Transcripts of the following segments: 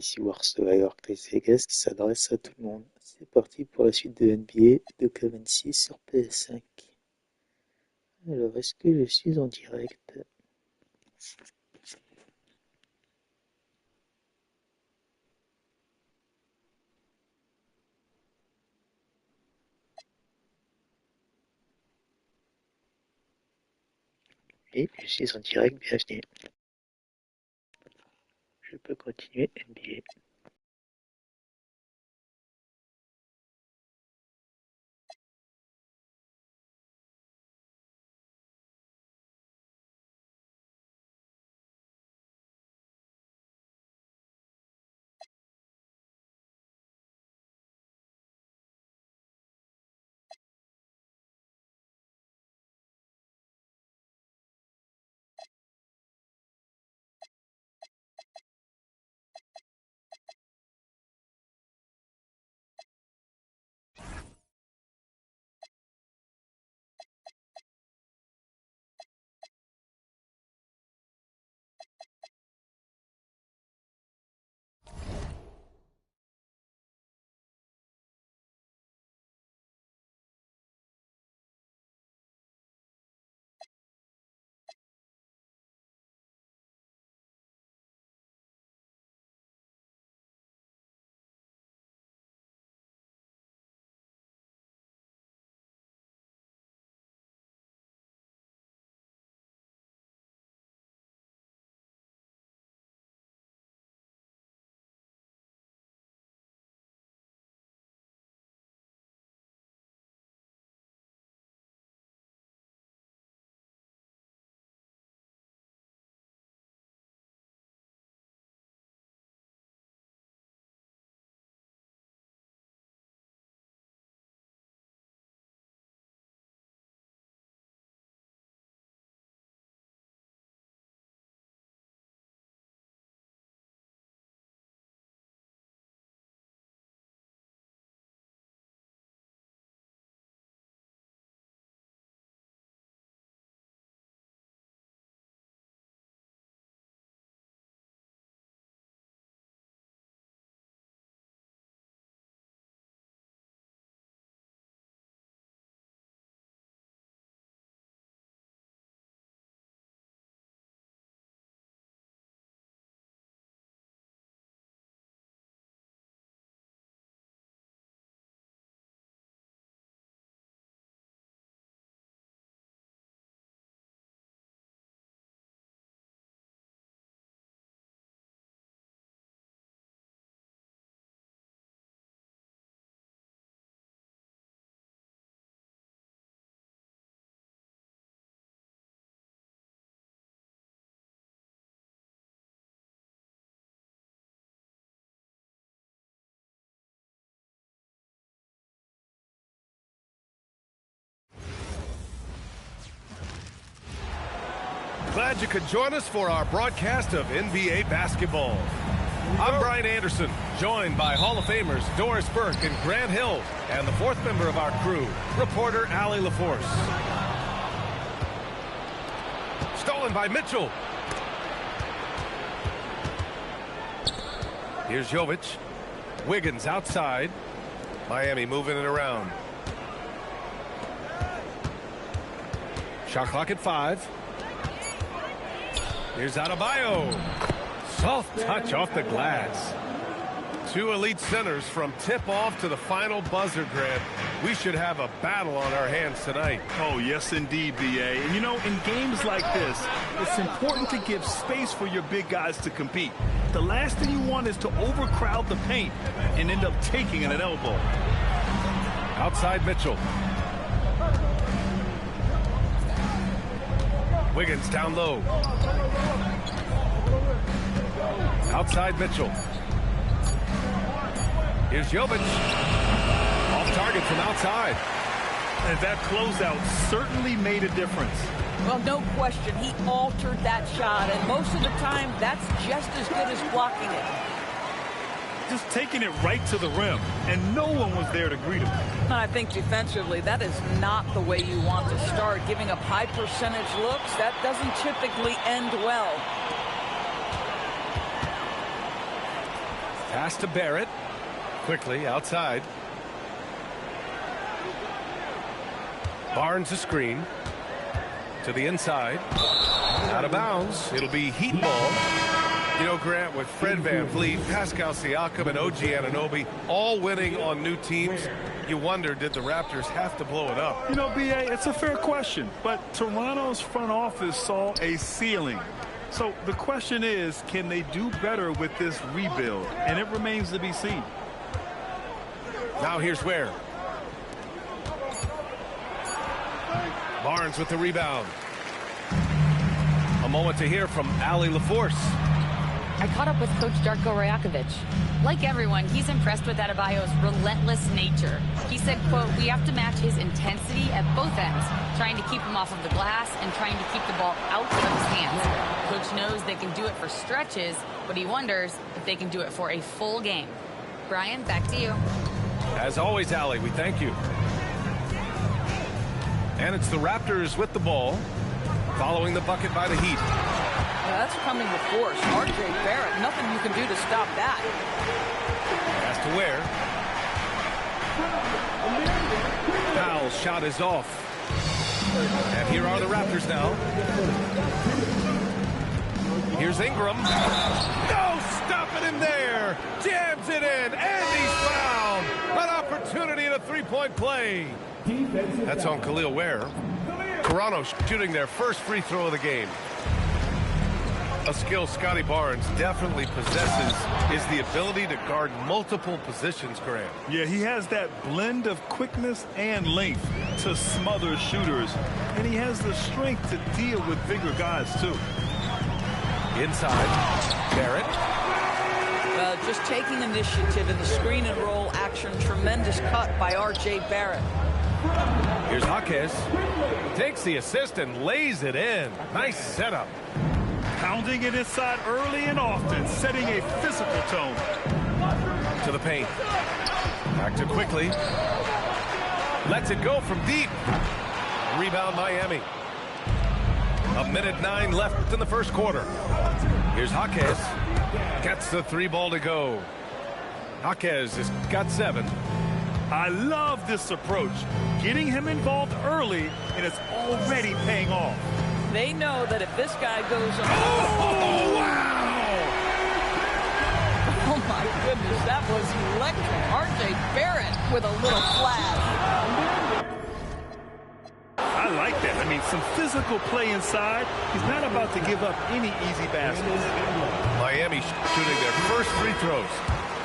Ici Warsaw Chris Vegas qui s'adresse à tout le monde. C'est parti pour la suite de NBA 2K26 sur PS5. Alors, est-ce que je suis en direct? Oui, je suis en direct, bienvenue. Je peux continuer NBA. Glad you could join us for our broadcast of NBA basketball. I'm Brian Anderson, joined by Hall of Famers Doris Burke and Grant Hill, and the fourth member of our crew, reporter Allie LaForce. Stolen by Mitchell. Here's Jovic. Wiggins outside. Miami moving it around. Shot clock at 5. Here's Adebayo. Soft touch off the glass. Two elite centers from tip-off to the final buzzer, Grant. We should have a battle on our hands tonight. Oh, yes, indeed, B.A. And, you know, in games like this, it's important to give space for your big guys to compete. The last thing you want is to overcrowd the paint and end up taking an elbow. Outside Mitchell. Wiggins down low. Outside Mitchell. Here's Jovic. Off target from outside. And that closeout certainly made a difference. Well, no question. He altered that shot, and most of the time, that's just as good as blocking it. Just taking it right to the rim, and no one was there to greet him. I think defensively, that is not the way you want to start. Giving up high percentage looks, that doesn't typically end well. Pass to Barrett. Quickly outside. Barnes a screen. To the inside. Out of bounds. It'll be heat ball. You know, Grant, with Fred VanVleet, Pascal Siakam, and OG Anunoby all winning on new teams, you wonder, did the Raptors have to blow it up? You know, B.A., it's a fair question, but Toronto's front office saw a ceiling. So the question is, can they do better with this rebuild? And it remains to be seen. Now here's Ware. Barnes with the rebound. A moment to hear from Allie LaForce. I caught up with Coach Darko Rajakovic. Like everyone, he's impressed with Adebayo's relentless nature. He said, quote, "We have to match his intensity at both ends, trying to keep him off of the glass and trying to keep the ball out of his hands." Coach knows they can do it for stretches, but he wonders if they can do it for a full game. Brian, back to you. As always, Allie, we thank you. And it's the Raptors with the ball, following the bucket by the Heat. That's coming with force. R.J. Barrett, nothing you can do to stop that. Pass to Ware. Powell's shot is off. And here are the Raptors now. Here's Ingram. No, stopping him there. Jams it in, and he's fouled. An opportunity in a three-point play. That's on Khalil Ware. Toronto shooting their first free throw of the game. A skill Scotty Barnes definitely possesses is the ability to guard multiple positions, Grant. Yeah, he has that blend of quickness and length to smother shooters, and he has the strength to deal with bigger guys, too. Inside, Barrett. Just taking initiative in the screen and roll action. Tremendous cut by R.J. Barrett. Here's Jaquez. Takes the assist and lays it in. Nice setup. Pounding it inside early and often, setting a physical tone. To the paint. Back to quickly. Lets it go from deep. Rebound Miami. 1:09 left in the first quarter. Here's Jaquez. Gets the three ball to go. Jaquez has got 7. I love this approach. Getting him involved early, and it's already paying off. They know that if this guy goes on... Oh, wow! Oh, my goodness, that was electric. R.J. Barrett with a little flash. I like that. I mean, some physical play inside. He's not about to give up any easy baskets. Miami shooting their first free throws.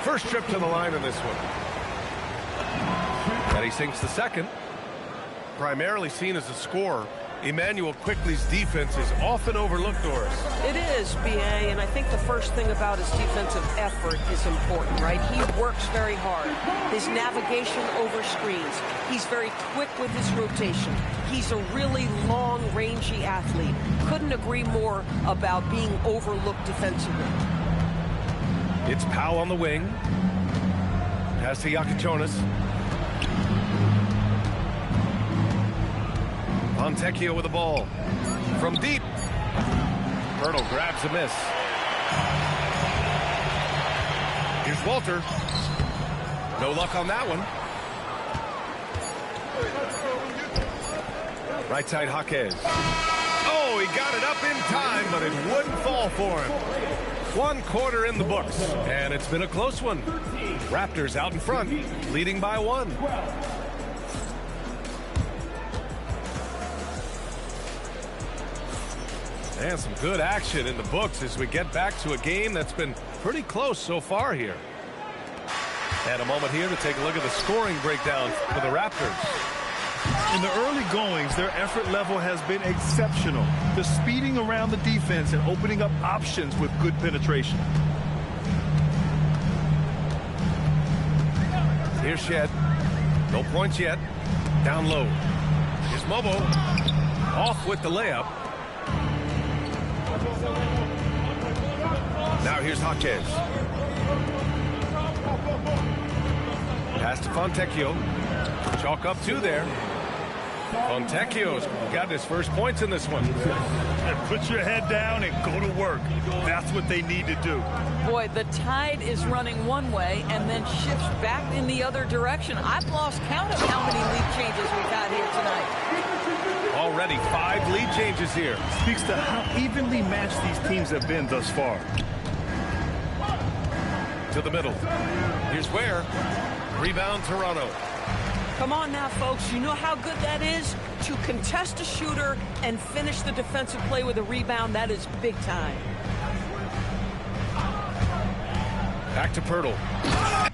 First trip to the line in this one. And he sinks the second. Primarily seen as a scorer, Emmanuel Quickley's defense is often overlooked, Doris. It is, B.A., and I think the first thing about his defensive effort is important, right? He works very hard. His navigation over screens. He's very quick with his rotation. He's a really long, rangy athlete. Couldn't agree more about being overlooked defensively. It's Powell on the wing. Pass to Iacochonis. Fontecchio with the ball. From deep. Hurdle grabs a miss. Here's Walter. No luck on that one. Right side Jaquez. Oh, he got it up in time, but it wouldn't fall for him. 1 quarter in the books, and it's been a close one. Raptors out in front, leading by 1. And some good action in the books as we get back to a game that's been pretty close so far here. And a moment here to take a look at the scoring breakdown for the Raptors. In the early goings, their effort level has been exceptional. The speeding around the defense and opening up options with good penetration. Here's Shed. No points yet. Down low. Here's Mobo. Off with the layup. Now here's Jaquez. Pass to Fontecchio. Chalk up 2 there. Fontecchio's got his first points in this one. Put your head down and go to work. That's what they need to do. Boy, the tide is running one way and then shifts back in the other direction. I've lost count of how many lead changes we've had here tonight. Already 5 lead changes here. Speaks to how evenly matched these teams have been thus far. To the middle. Here's where. Rebound, Toronto. Come on now, folks. You know how good that is? To contest a shooter and finish the defensive play with a rebound, that is big time. Back to Pirtle.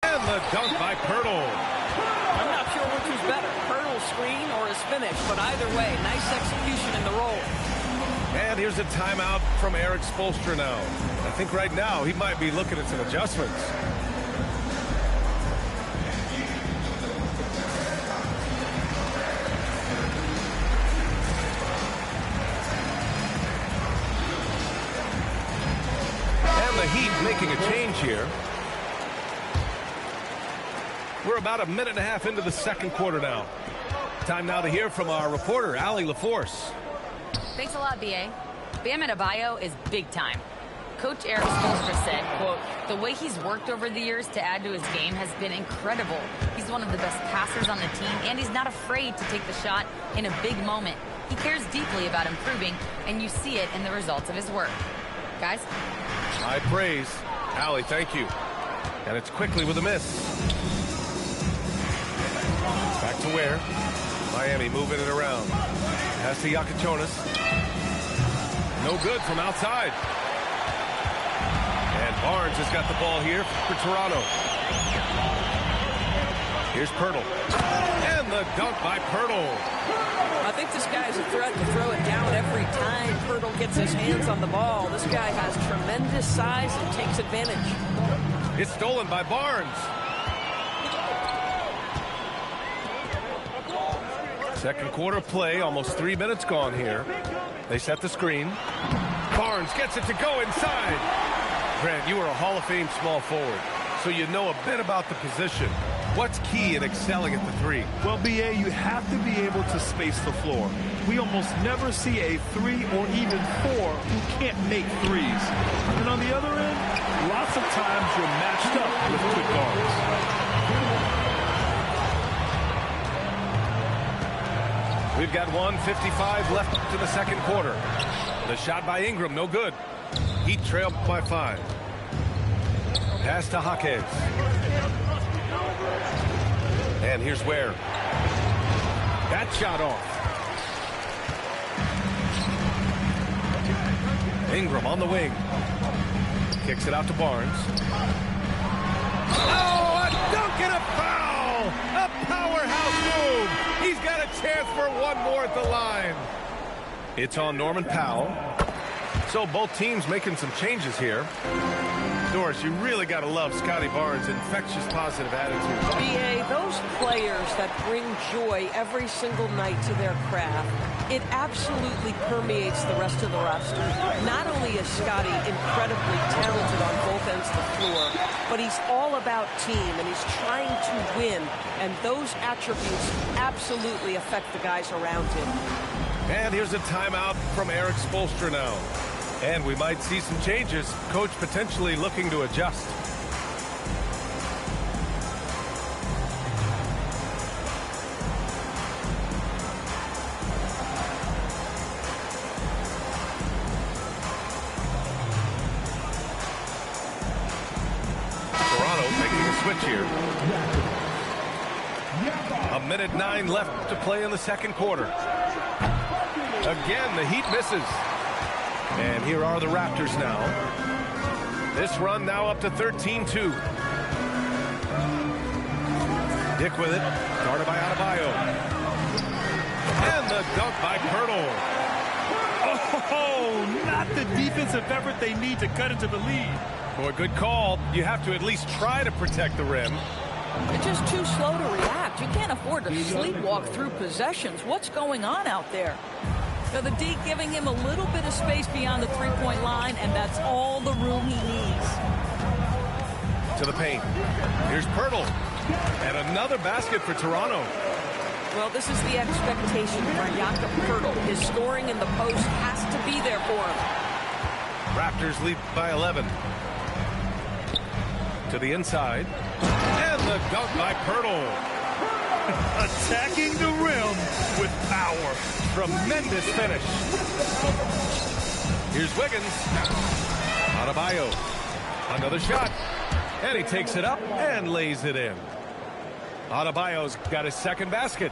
And the dunk by Pirtle. I'm not sure which was better, Pirtle's screen or his finish, but either way, nice execution in the roll. And here's a timeout from Eric Spoelstra now. I think right now he might be looking at some adjustments. And the Heat making a change here. We're about a minute and a half into the second quarter now. Time now to hear from our reporter, Allie LaForce. Thanks a lot, B.A. Bam Adebayo is big time. Coach Eric Spoelstra said, quote, the way he's worked over the years to add to his game has been incredible. He's one of the best passers on the team, and he's not afraid to take the shot in a big moment. He cares deeply about improving, and you see it in the results of his work. Guys? High praise. Allie, thank you. And it's quickly with a miss. Back to where? Miami moving it around. Pass to Iacochonis. No good from outside. And Barnes has got the ball here for Toronto. Here's Pirtle. And the dunk by Pirtle. I think this guy's a threat to throw it down every time Pirtle gets his hands on the ball. This guy has tremendous size and takes advantage. It's stolen by Barnes. Second quarter play, almost 3 minutes gone here. They set the screen. Barnes gets it to go inside. Grant, you are a Hall of Fame small forward, so you know a bit about the position. What's key in excelling at the three? Well, B.A., you have to be able to space the floor. We almost never see a 3 or even 4 who can't make threes. And on the other end, lots of times you're matched up with good guards. We've got 1:55 left to the second quarter. The shot by Ingram, no good. Heat trailed by 5. Pass to Jaquez. And here's where. That shot off. Ingram on the wing. Kicks it out to Barnes. Oh, a dunk and a foul! A powerhouse move! He's got a chance for one more at the line. It's on Norman Powell. So both teams making some changes here. Doris, you really got to love Scotty Barnes' infectious positive attitude. BA, those players that bring joy every single night to their craft, it absolutely permeates the rest of the roster. Not only is Scotty incredibly talented on both ends of the floor, but he's all about team, and he's trying to win, and those attributes absolutely affect the guys around him. And here's a timeout from Eric Spoelstra now. And we might see some changes. Coach potentially looking to adjust. Toronto making a switch here. 1:09 left to play in the second quarter. Again, the Heat misses. And here are the Raptors now. This run now up to 13-2. Dick with it. Guarded by Adebayo. And the dunk by Pirtle. Oh, not the defensive effort they need to cut into the lead. Boy, good call. You have to at least try to protect the rim. They're just too slow to react. You can't afford to sleepwalk through possessions. What's going on out there? So the D giving him a little bit of space beyond the three-point line, and that's all the room he needs. To the paint. Here's Pirtle. And another basket for Toronto. Well, this is the expectation for Jakob Pirtle. His scoring in the post has to be there for him. Raptors lead by 11. To the inside. And the dunk by Pirtle. Attacking the rim with power. Tremendous finish. Here's Wiggins. Adebayo. Another shot. And he takes it up and lays it in. Adebayo's got his second basket.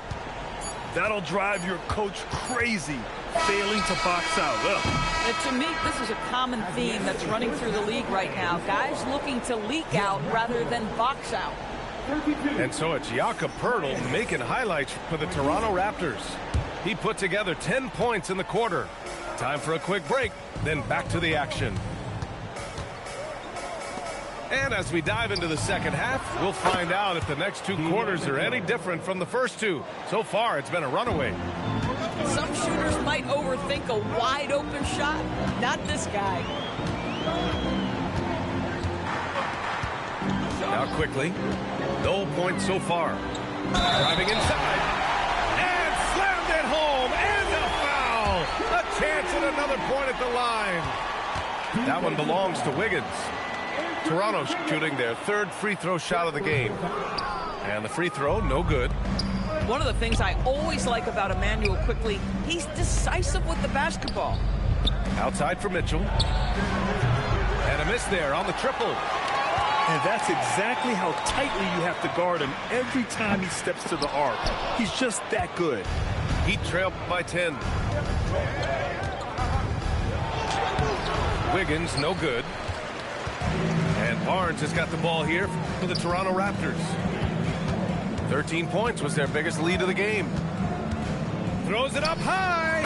That'll drive your coach crazy, failing to box out. And to me, this is a common theme that's running through the league right now. Guys looking to leak out rather than box out. And so it's Jakob Pirtle making highlights for the Toronto Raptors. He put together 10 points in the quarter. Time for a quick break, then back to the action. And as we dive into the second half, we'll find out if the next two quarters are any different from the first two. So far, it's been a runaway. Some shooters might overthink a wide-open shot. Not this guy. Now quickly. No points so far. Driving inside. And slammed it home. And a foul. A chance at another point at the line. That one belongs to Wiggins. Toronto shooting their third free throw shot of the game. And the free throw, no good. One of the things I always like about Emmanuel Quickley, he's decisive with the basketball. Outside for Mitchell. And a miss there on the triple. And that's exactly how tightly you have to guard him every time he steps to the arc. He's just that good. Heat trail by 10. Wiggins, no good. And Barnes has got the ball here for the Toronto Raptors. 13 points was their biggest lead of the game. Throws it up high.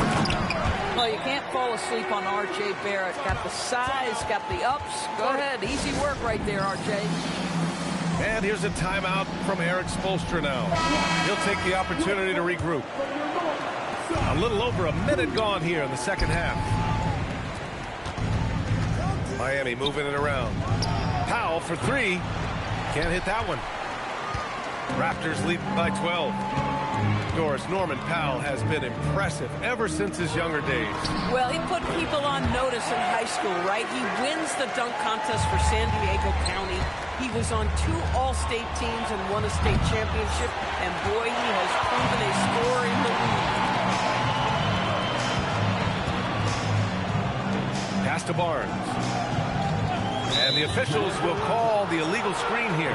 Well, you can't fall asleep on R.J. Barrett. Got the size, got the ups. Go ahead. Easy work right there, R.J. And here's a timeout from Eric Spoelstra now. He'll take the opportunity to regroup. A little over a minute gone here in the second half. Miami moving it around. Powell for three. Can't hit that one. Raptors lead by 12. Doris, Norman Powell has been impressive ever since his younger days. Well, he put people on notice in high school, right? He wins the dunk contest for San Diego County. He was on 2 All-State teams and won a state championship. And boy, he has proven a scorer in the league. Pass to Barnes. And the officials will call the illegal screen here.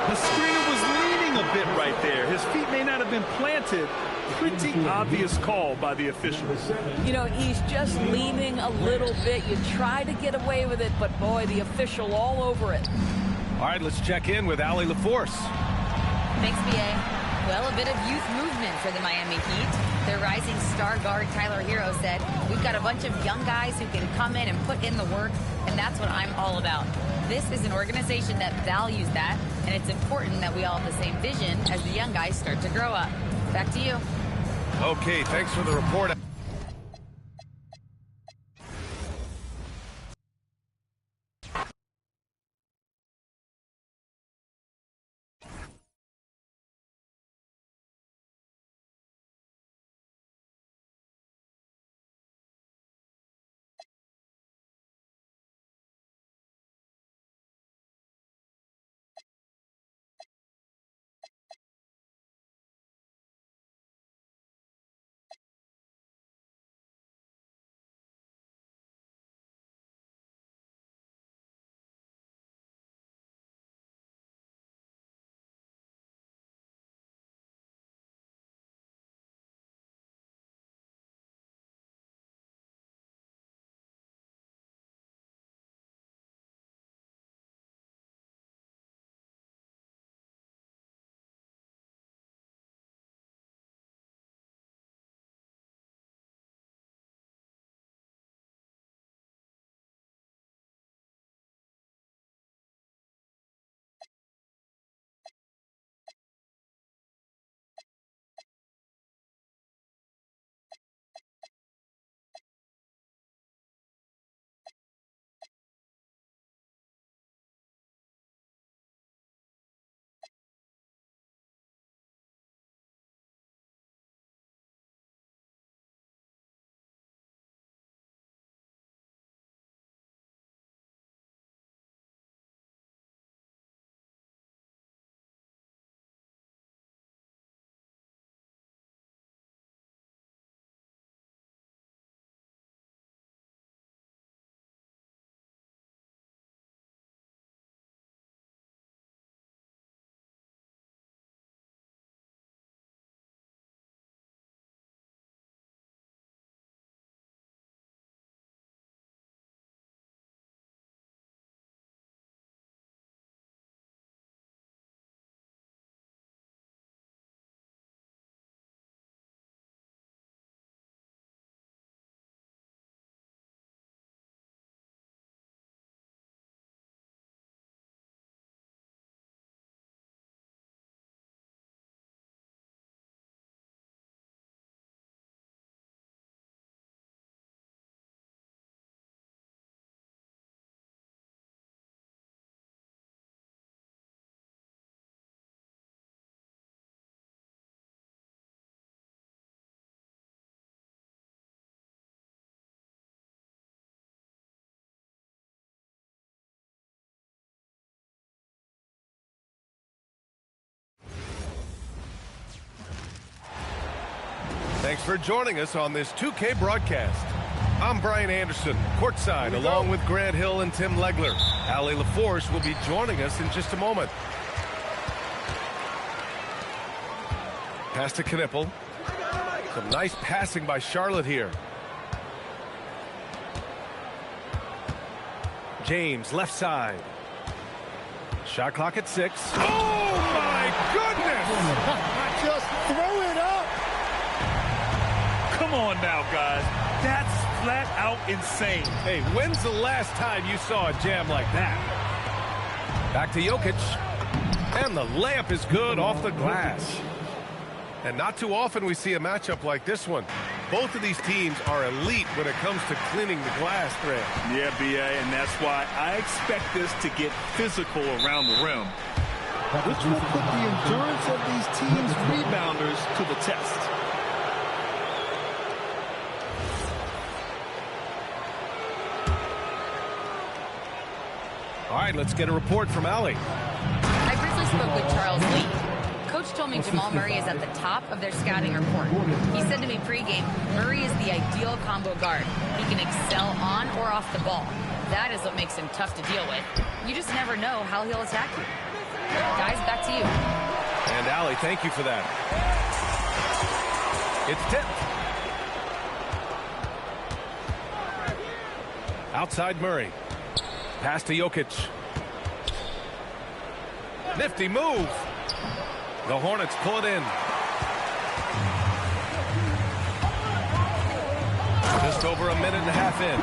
The screener was leaning a bit right there. His feet may not have been planted. Pretty obvious call by the officials. You know, he's just leaning a little bit. You try to get away with it, but boy, the official all over it. All right, let's check in with Allie LaForce. Thanks, BA. Well, a bit of youth movement for the Miami Heat. Their rising star guard, Tyler Hero, said, "We've got a bunch of young guys who can come in and put in the work, and that's what I'm all about." This is an organization that values that, and it's important that we all have the same vision as the young guys start to grow up. Back to you. Okay, thanks for the report. Thanks for joining us on this 2K broadcast. I'm Brian Anderson, courtside, along with Grant Hill and Tim Legler. Allie LaForce will be joining us in just a moment. Pass to Knipple. Some nice passing by Charlotte here. James, left side. Shot clock at 6. Oh, my goodness! Just throw it up. Come on now, guys. That's flat out insane. Hey, when's the last time you saw a jam like that? Back to Jokic. And the layup is good off the glass. And not too often we see a matchup like this one. Both of these teams are elite when it comes to cleaning the glass thread. Yeah, BA, and that's why I expect this to get physical around the rim, which will put the endurance of these teams' rebounders to the test. All right, let's get a report from Allie. I briefly spoke with Charles Lee. Coach told me Jamal Murray is at the top of their scouting report. He said to me pregame, Murray is the ideal combo guard. He can excel on or off the ball. That is what makes him tough to deal with. You just never know how he'll attack you. Guys, back to you. And Allie, thank you for that. It's tipped. Outside Murray. Pass to Jokic. Nifty move. The Hornets pull it in. Just over a minute and a half in.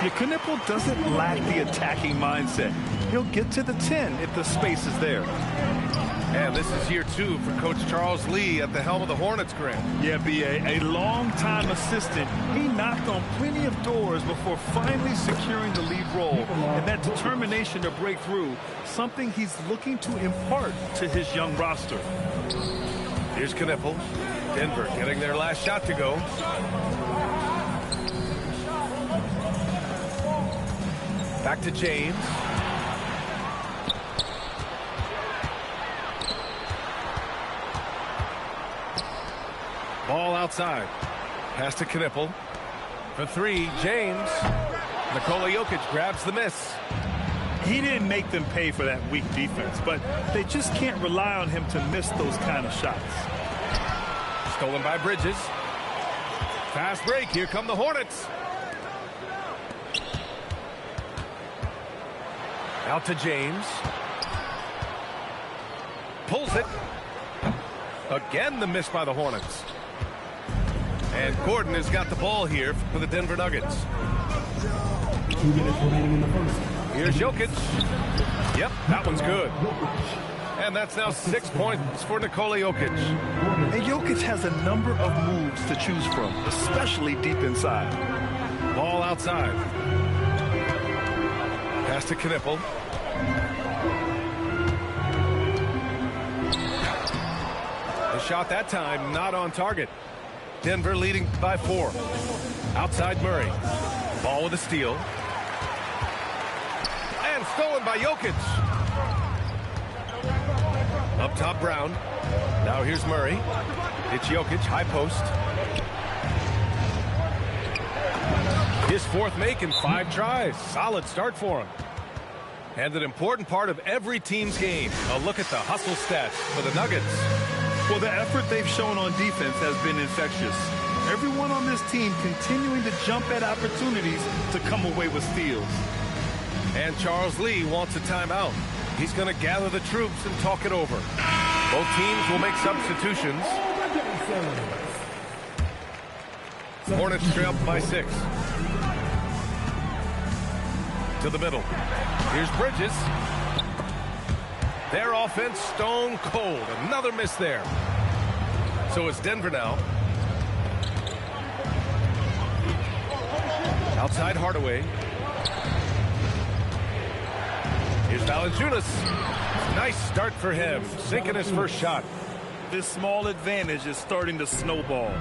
Yeah, Knipple doesn't lack the attacking mindset. He'll get to the 10 if the space is there. And this is year 2 for Coach Charles Lee at the helm of the Hornets, Grant. Yeah, B.A., a long-time assistant. He knocked on plenty of doors before finally securing the lead role. And that determination to break through, something he's looking to impart to his young roster. Here's Knipple. Denver getting their last shot to go. Back to James. Ball outside. Pass to Knipple. For 3, James. Nikola Jokic grabs the miss. He didn't make them pay for that weak defense, but they just can't rely on him to miss those kind of shots. Stolen by Bridges. Fast break. Here come the Hornets. Out to James. Pulls it. Again, the miss by the Hornets. And Gordon has got the ball here for the Denver Nuggets. 2 minutes remaining in the first. Here's Jokic. Yep, that one's good. And that's now 6 points for Nikola Jokic. And Jokic has a number of moves to choose from, especially deep inside. Ball outside. Pass to Knipple. The shot that time not on target. Denver leading by 4. Outside Murray. Ball with a steal. And stolen by Jokic. Up top Brown. Now here's Murray. It's Jokic, high post. His 4th make in 5 tries. Solid start for him. And an important part of every team's game. A look at the hustle stats for the Nuggets. Well, the effort they've shown on defense has been infectious. Everyone on this team continuing to jump at opportunities to come away with steals. And Charles Lee wants a timeout. He's going to gather the troops and talk it over. Both teams will make substitutions. Hornets trail by 6. To the middle. Here's Bridges. Their offense stone cold. Another miss there. So it's Denver now. Outside Hardaway. Here's Valanciunas. Nice start for him. Sinking his first shot. This small advantage is starting to snowball.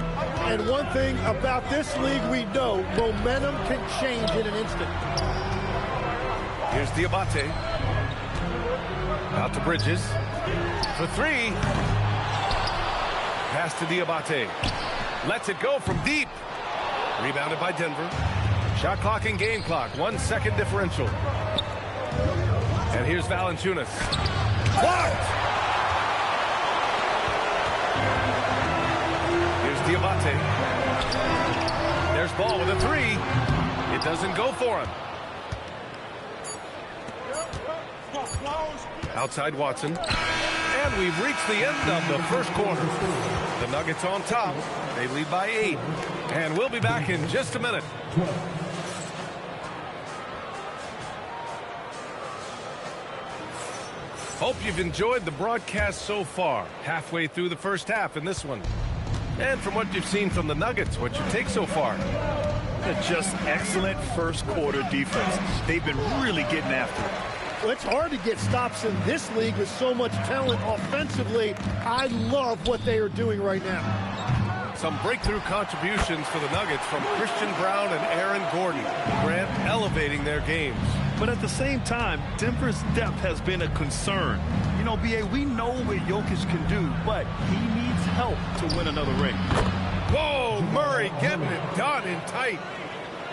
And one thing about this league we know, momentum can change in an instant. Here's Diabate. Out to Bridges. For 3. Pass to Diabate. Lets it go from deep. Rebounded by Denver. Shot clock and game clock. 1 second differential. And here's Valanciunas. Blocked! Here's Diabate. There's Ball with a 3. It doesn't go for him. Outside Watson. And we've reached the end of the first quarter. The Nuggets on top. They lead by 8. And we'll be back in just a minute. Hope you've enjoyed the broadcast so far. Halfway through the first half in this one. And from what you've seen from the Nuggets, what's your take so far? Just excellent first quarter defense. They've been really getting after it. Well, it's hard to get stops in this league with so much talent offensively. I love what they are doing right now. Some breakthrough contributions for the Nuggets from Christian Brown and Aaron Gordon. Grant elevating their games. But at the same time, Denver's depth has been a concern. You know, B.A., we know what Jokic can do, but he needs help to win another ring. Whoa, Murray getting it done in tight.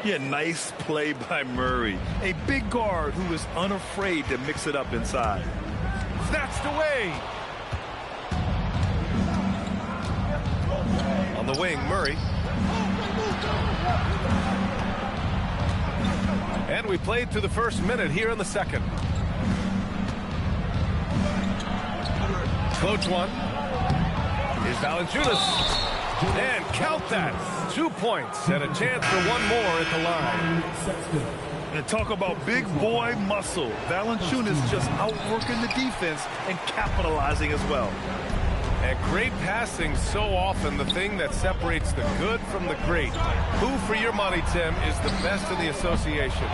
Yeah, nice play by Murray. A big guard who is unafraid to mix it up inside. Snatched away. On the wing, Murray. And we played through the first minute here in the second. Floats one. Here's Valanciunas. And count that. 2 points and a chance for one more at the line. And talk about big boy muscle. Valanciunas just outworking the defense and capitalizing as well. And great passing, so often the thing that separates the good from the great. Who, for your money, Tim, is the best in the association?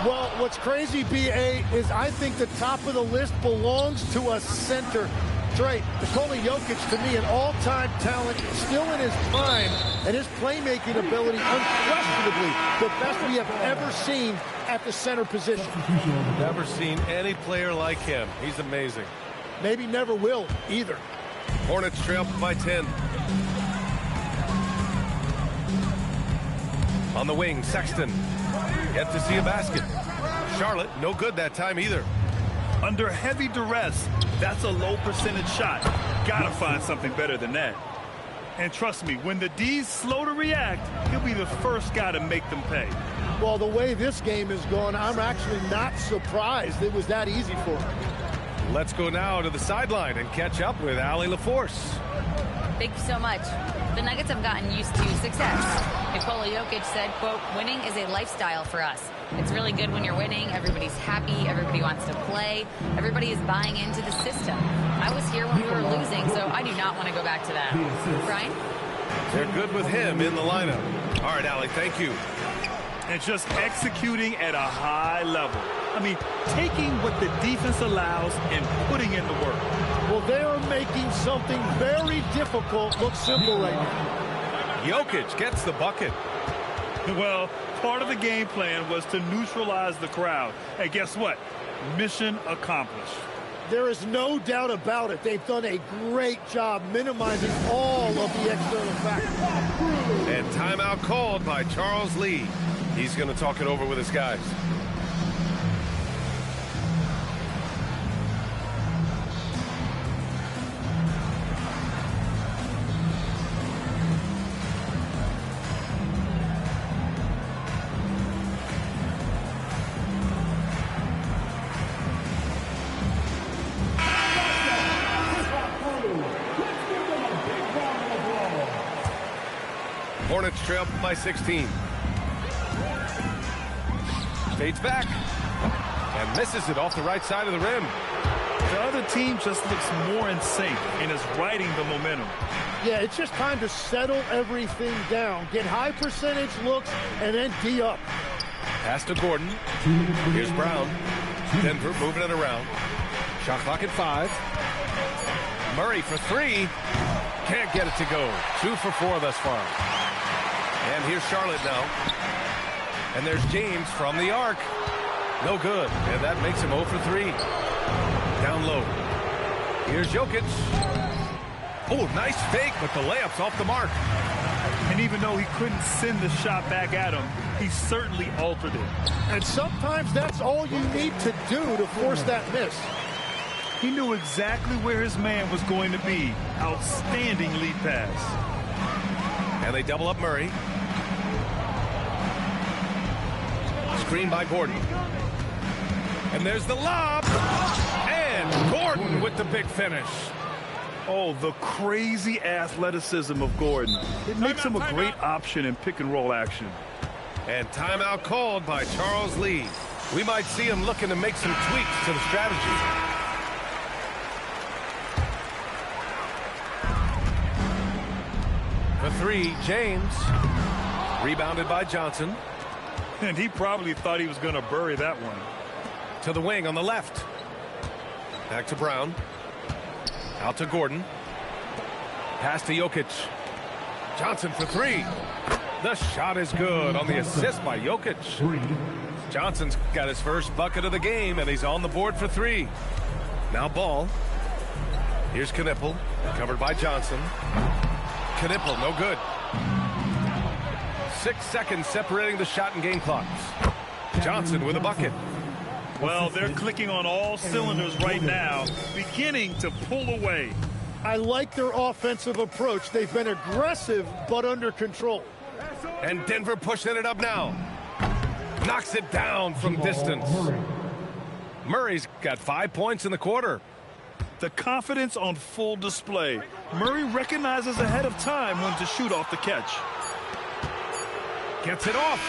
Well, what's crazy, B.A., is I think the top of the list belongs to a center. That's right. Nikola Jokic, to me, an all-time talent, still in his prime, and his playmaking ability, unquestionably, the best we have ever seen at the center position. Never seen any player like him. He's amazing. Maybe never will, either. Hornets trail by 10. On the wing, Sexton. Yet to see a basket. Charlotte, no good that time either. Under heavy duress, that's a low percentage shot. Gotta find something better than that. And trust me, when the D's slow to react, he'll be the first guy to make them pay. Well, the way this game is going, I'm actually not surprised it was that easy for him. Let's go now to the sideline and catch up with Allie LaForce. Thank you so much. The Nuggets have gotten used to success. Nikola Jokic said, quote, winning is a lifestyle for us. It's really good when you're winning. Everybody's happy. Everybody wants to play. Everybody is buying into the system. I was here when we were losing, so I do not want to go back to that. Brian? They're good with him in the lineup. All right, Allie, thank you. And just executing at a high level. I mean, taking what the defense allows and putting in the work. Well, they are making something very difficult look simple right now. Jokic gets the bucket. Well, part of the game plan was to neutralize the crowd. And guess what? Mission accomplished. There is no doubt about it. They've done a great job minimizing all of the external factors. And timeout called by Charles Lee. He's going to talk it over with his guys. Hornets trail by 16. Fades back and misses it off the right side of the rim. The other team just looks more in sync and is riding the momentum. Yeah, it's just time to settle everything down. Get high percentage looks and then D up. Pass to Gordon. Here's Brown. Denver moving it around. Shot clock at 5. Murray for 3. Can't get it to go. 2 for 4 thus far. And here's Charlotte now. And there's James from the arc. No good. And that makes him 0 for 3. Down low. Here's Jokic. Oh, nice fake, but the layup's off the mark. And even though he couldn't send the shot back at him, he certainly altered it. And sometimes that's all you need to do to force that miss. He knew exactly where his man was going to be. Outstanding lead pass. And they double up Murray. Screen by Gordon. And there's the lob. And Gordon with the big finish. Oh, the crazy athleticism of Gordon. It makes him a great option in pick-and-roll action. And timeout called by Charles Lee. We might see him looking to make some tweaks to the strategy. For 3, James. Rebounded by Johnson. And he probably thought he was going to bury that one. To the wing on the left. Back to Brown. Out to Gordon. Pass to Jokic. Johnson for 3. The shot is good on the assist by Jokic. Johnson's got his first bucket of the game, and he's on the board for 3. Now Ball. Here's Knipple. Covered by Johnson. Knipple, no good. 6 seconds separating the shot and game clocks. Johnson with a bucket. Well, they're clicking on all cylinders right now, beginning to pull away. I like their offensive approach. They've been aggressive, but under control. And Denver pushing it up now. Knocks it down from distance. Murray's got 5 points in the quarter. The confidence on full display. Murray recognizes ahead of time when to shoot off the catch. Gets it off.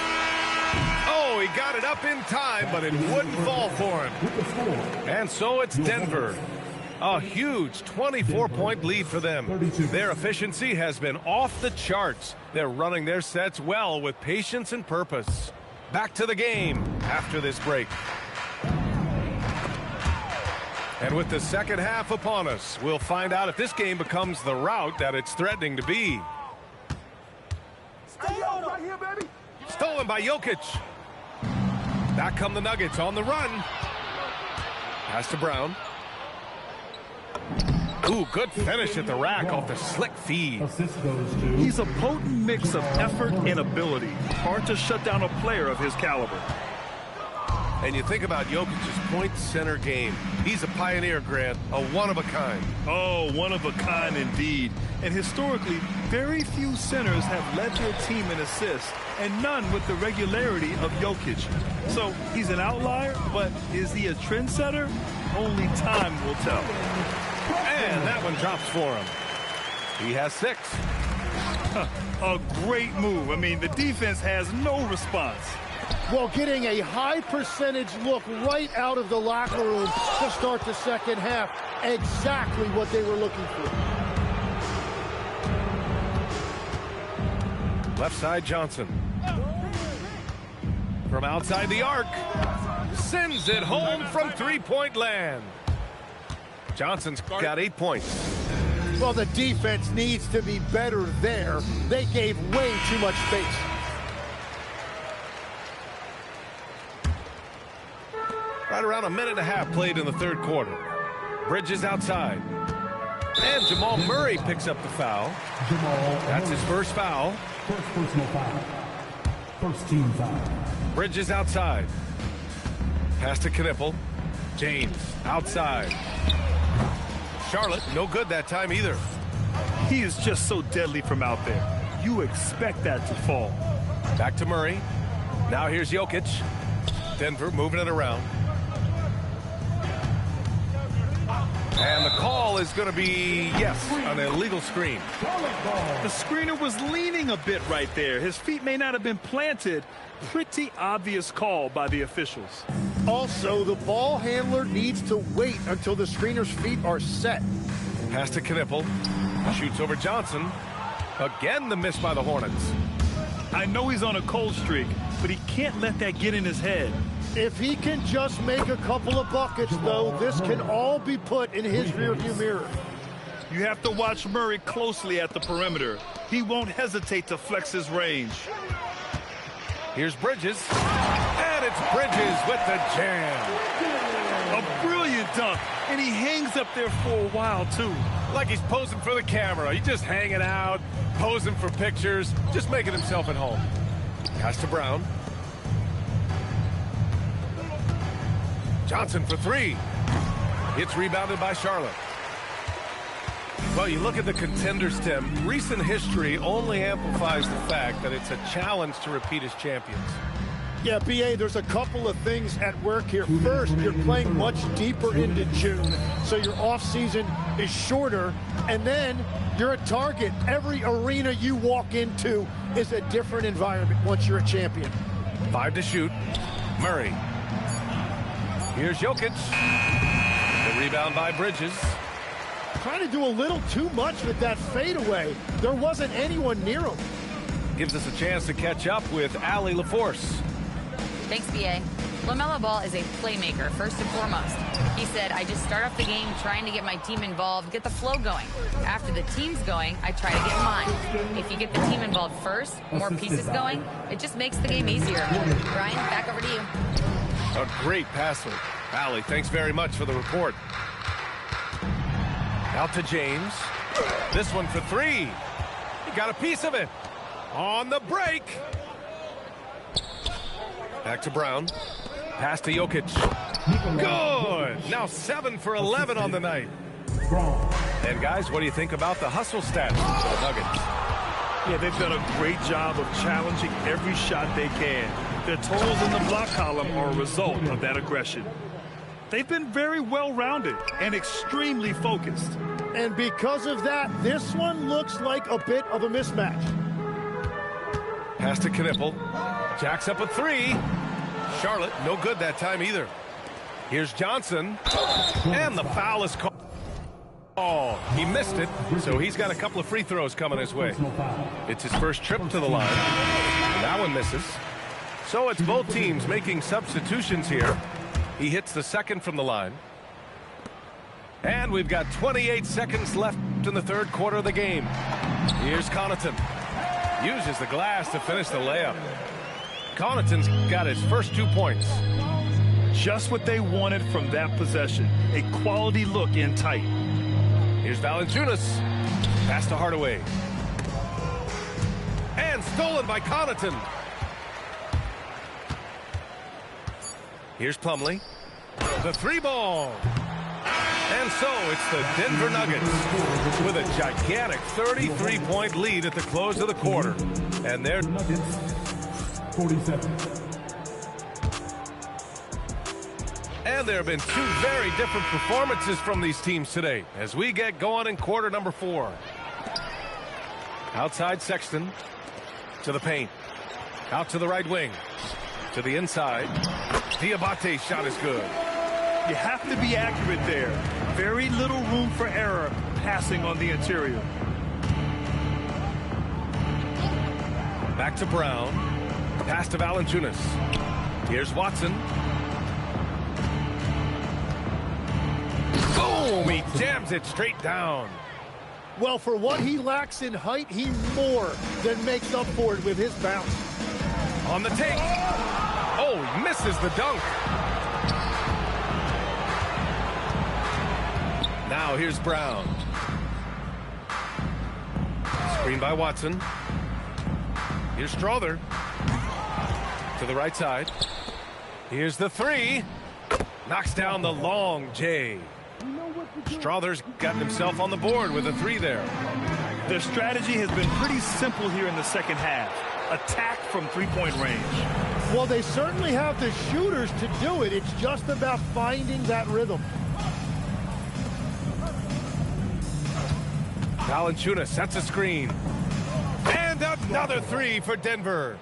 Oh, he got it up in time, but it wouldn't fall for him. And so it's Denver. A huge 24-point lead for them. Their efficiency has been off the charts. They're running their sets well with patience and purpose. Back to the game after this break. And with the second half upon us, we'll find out if this game becomes the rout that it's threatening to be. Stolen by Jokic. Back come the Nuggets on the run. Pass to Brown. Ooh, good finish at the rack off the slick feed. He's a potent mix of effort and ability. Hard to shut down a player of his caliber. And you think about Jokic's point center game. He's a pioneer, Grant, a one-of-a-kind. Oh, one-of-a-kind indeed. And historically, very few centers have led their team in assists, and none with the regularity of Jokic. So he's an outlier, but is he a trendsetter? Only time will tell. And that one drops for him. He has 6. A great move. I mean, the defense has no response. Well, getting a high percentage look right out of the locker room to start the second half. Exactly what they were looking for. Left side, Johnson. From outside the arc. Sends it home from three-point land. Johnson's got 8 points. Well, the defense needs to be better there. They gave way too much space. Right around a minute and a half played in the third quarter. Bridges outside. And Jamal Murray picks up the foul. That's his first foul. First personal foul. First team foul. Bridges outside. Pass to Knipple. James outside. Charlotte, no good that time either. He is just so deadly from out there. You expect that to fall. Back to Murray. Now here's Jokic. Denver moving it around. And the call is going to be, yes, an illegal screen. The screener was leaning a bit right there. His feet may not have been planted. Pretty obvious call by the officials. Also, the ball handler needs to wait until the screener's feet are set. Pass to Knipple. Shoots over Johnson. Again, the miss by the Hornets. I know he's on a cold streak, but he can't let that get in his head. If he can just make a couple of buckets, though, this can all be put in his rearview mirror. You have to watch Murray closely at the perimeter. He won't hesitate to flex his range. Here's Bridges. And it's Bridges with the jam. A brilliant dunk, and he hangs up there for a while, too. Like he's posing for the camera. He's just hanging out, posing for pictures, just making himself at home. Pass to Brown. Johnson for 3. It's rebounded by Charlotte. Well, you look at the contenders, Tim. Recent history only amplifies the fact that it's a challenge to repeat as champions. Yeah, B.A., there's a couple of things at work here. First, you're playing much deeper into June, so your offseason is shorter. And then you're a target. Every arena you walk into is a different environment once you're a champion. 5 to shoot. Murray. Here's Jokic. The rebound by Bridges. Trying to do a little too much with that fadeaway. There wasn't anyone near him. Gives us a chance to catch up with Allie LaForce. Thanks, B.A. LaMelo Ball is a playmaker, first and foremost. He said, I just start off the game trying to get my team involved, get the flow going. After the team's going, I try to get mine. If you get the team involved first, more pieces going, it just makes the game easier. Brian, back over to you. A great passer. Allie, thanks very much for the report. Out to James. This one for 3. He got a piece of it. On the break. Back to Brown. Pass to Jokic. Good. Now 7 for 11 on the night. And guys, what do you think about the hustle stats for the Nuggets? Yeah, they've done a great job of challenging every shot they can. Their totals in the block column are a result of that aggression. They've been very well-rounded and extremely focused. And because of that, this one looks like a bit of a mismatch. Pass to Knipple. Jacks up a three. Charlotte, no good that time either. Here's Johnson. And the foul is called. Oh, he missed it, so he's got a couple of free throws coming his way. It's his first trip to the line. And that one misses. So it's both teams making substitutions here. He hits the second from the line. And we've got 28 seconds left in the third quarter of the game. Here's Connaughton. Uses the glass to finish the layup. Connaughton's got his first 2 points. Just what they wanted from that possession. A quality look in tight. Here's Valanciunas. Pass to Hardaway. And stolen by Connaughton. Here's Plumlee. The three ball. And so it's the Denver Nuggets with a gigantic 33-point lead at the close of the quarter. And they're Nuggets 47. And there have been two very different performances from these teams today as we get going in quarter number 4. Outside Sexton to the paint. Out to the right wing. To the inside. Diabate's shot is good. You have to be accurate there. Very little room for error passing on the interior. Back to Brown. Pass to Valanciunas. Here's Watson. Boom! He jams it straight down. Well, for what he lacks in height, he more than makes up for it with his bounce. On the take. Oh, he misses the dunk. Now here's Brown. Screen by Watson. Here's Strother. To the right side. Here's the three. Knocks down the long J. Strother's gotten himself on the board with a three there. Their strategy has been pretty simple here in the second half. Attack from three-point range. Well, they certainly have the shooters to do it. It's just about finding that rhythm. Valanciunas sets a screen. And another three for Denver.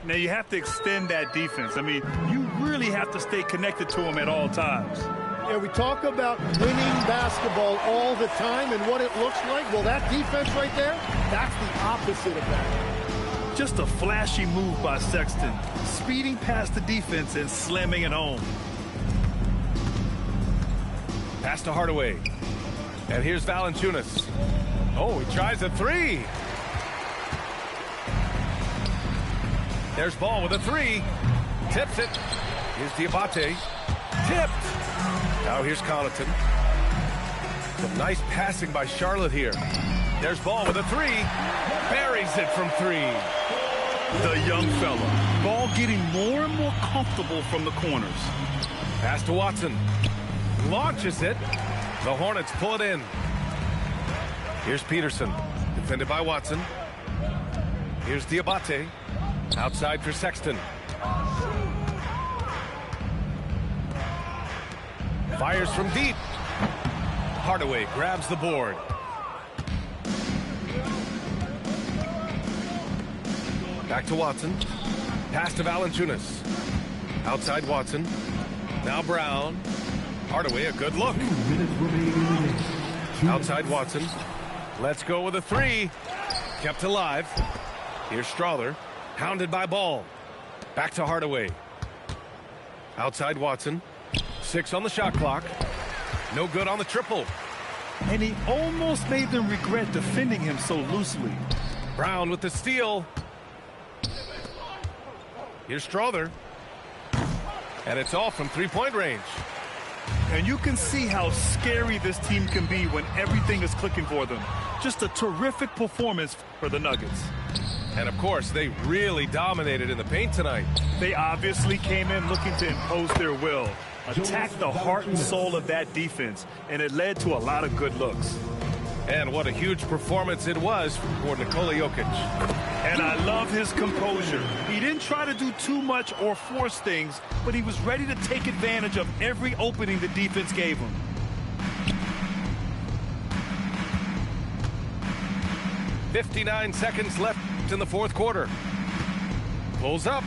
Now, you have to extend that defense. I mean, you really have to stay connected to them at all times. Yeah, we talk about winning basketball all the time and what it looks like. Well, that defense right there, that's the opposite of that. Just a flashy move by Sexton. Speeding past the defense and slamming it home. Pass to Hardaway. And here's Valanciunas. Oh, he tries a three. There's Ball with a three. Tips it. Here's Diabate. Tipped. Now here's Connaughton. Some nice passing by Charlotte here. There's Ball with a three. Buries it from three. The young fella. Ball getting more and more comfortable from the corners. Pass to Watson. Launches it. The Hornets pull it in. Here's Peterson. Defended by Watson. Here's Diabate. Outside for Sexton. Fires from deep. Hardaway grabs the board. Back to Watson. Pass to Valanciunas. Outside Watson. Now Brown. Hardaway, a good look. Outside Watson. Let's go with a three. Kept alive. Here's Strother. Hounded by Ball. Back to Hardaway. Outside Watson. 6 on the shot clock. No good on the triple. And he almost made them regret defending him so loosely. Brown with the steal. Here's Strother. And it's all from three-point range. And you can see how scary this team can be when everything is clicking for them. Just a terrific performance for the Nuggets. And, of course, they really dominated in the paint tonight. They obviously came in looking to impose their will, attack the heart and soul of that defense, and it led to a lot of good looks. And what a huge performance it was for Nikola Jokic. And I love his composure. He didn't try to do too much or force things, but he was ready to take advantage of every opening the defense gave him. .59 seconds left in the fourth quarter. Pulls up.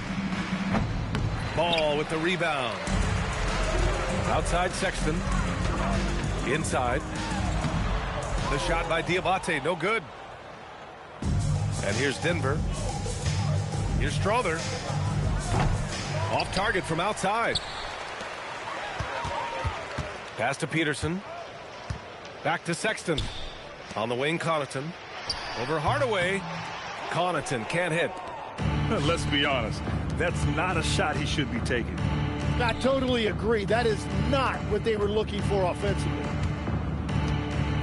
Ball with the rebound. Outside Sexton. Inside. The shot by Diabate, no good. And here's Denver. Here's Strother. Off target from outside. Pass to Peterson. Back to Sexton. On the wing, Connaughton. Over Hardaway. Connaughton can't hit. Let's be honest. That's not a shot he should be taking. I totally agree. That is not what they were looking for offensively.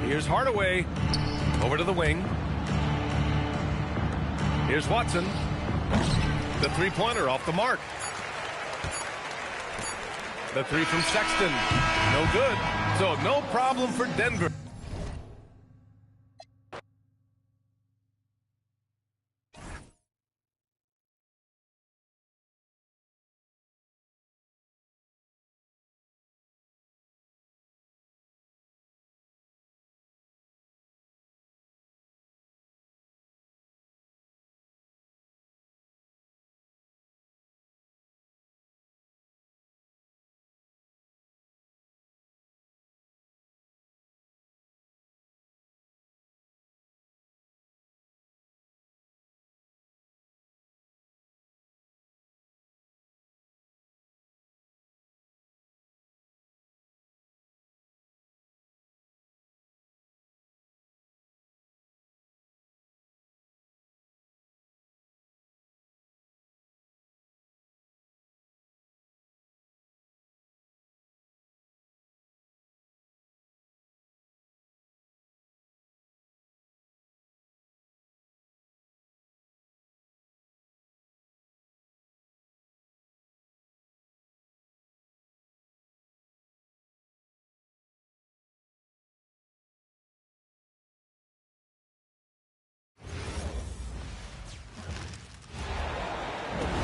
Here's Hardaway. Over to the wing. Here's Watson. The three-pointer off the mark. The three from Sexton. No good. So no problem for Denver.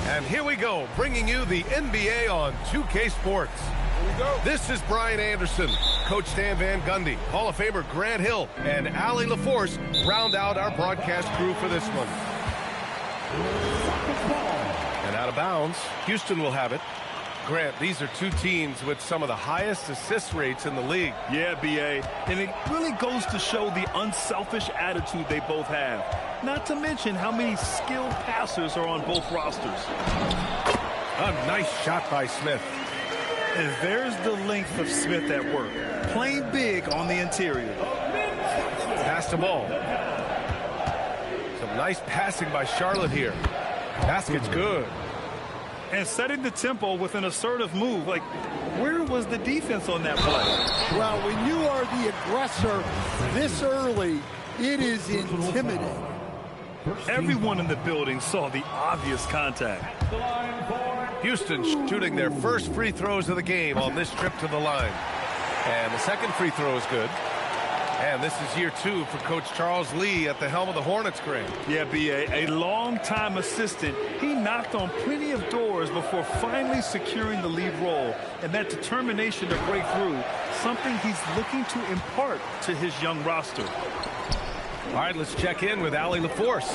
And here we go, bringing you the NBA on 2K Sports. Here we go. This is Brian Anderson, Coach Stan Van Gundy, Hall of Famer Grant Hill, and Allie LaForce round out our broadcast crew for this one. And out of bounds, Houston will have it. Grant, these are two teams with some of the highest assist rates in the league. Yeah, B.A., and it really goes to show the unselfish attitude they both have. Not to mention how many skilled passers are on both rosters. A nice shot by Smith. And there's the length of Smith at work. Playing big on the interior. Pass the ball. Some nice passing by Charlotte here. Basket's good. And setting the tempo with an assertive move. Like, where was the defense on that play? Well, when you are the aggressor this early, it is intimidating. Everyone in the building saw the obvious contact. Houston shooting their first free throws of the game on this trip to the line. And the second free throw is good. And this is year 2 for Coach Charles Lee at the helm of the Hornets, Grant. Yeah, B.A., a long-time assistant. He knocked on plenty of doors before finally securing the lead role. And that determination to break through, something he's looking to impart to his young roster. All right, let's check in with Allie LaForce.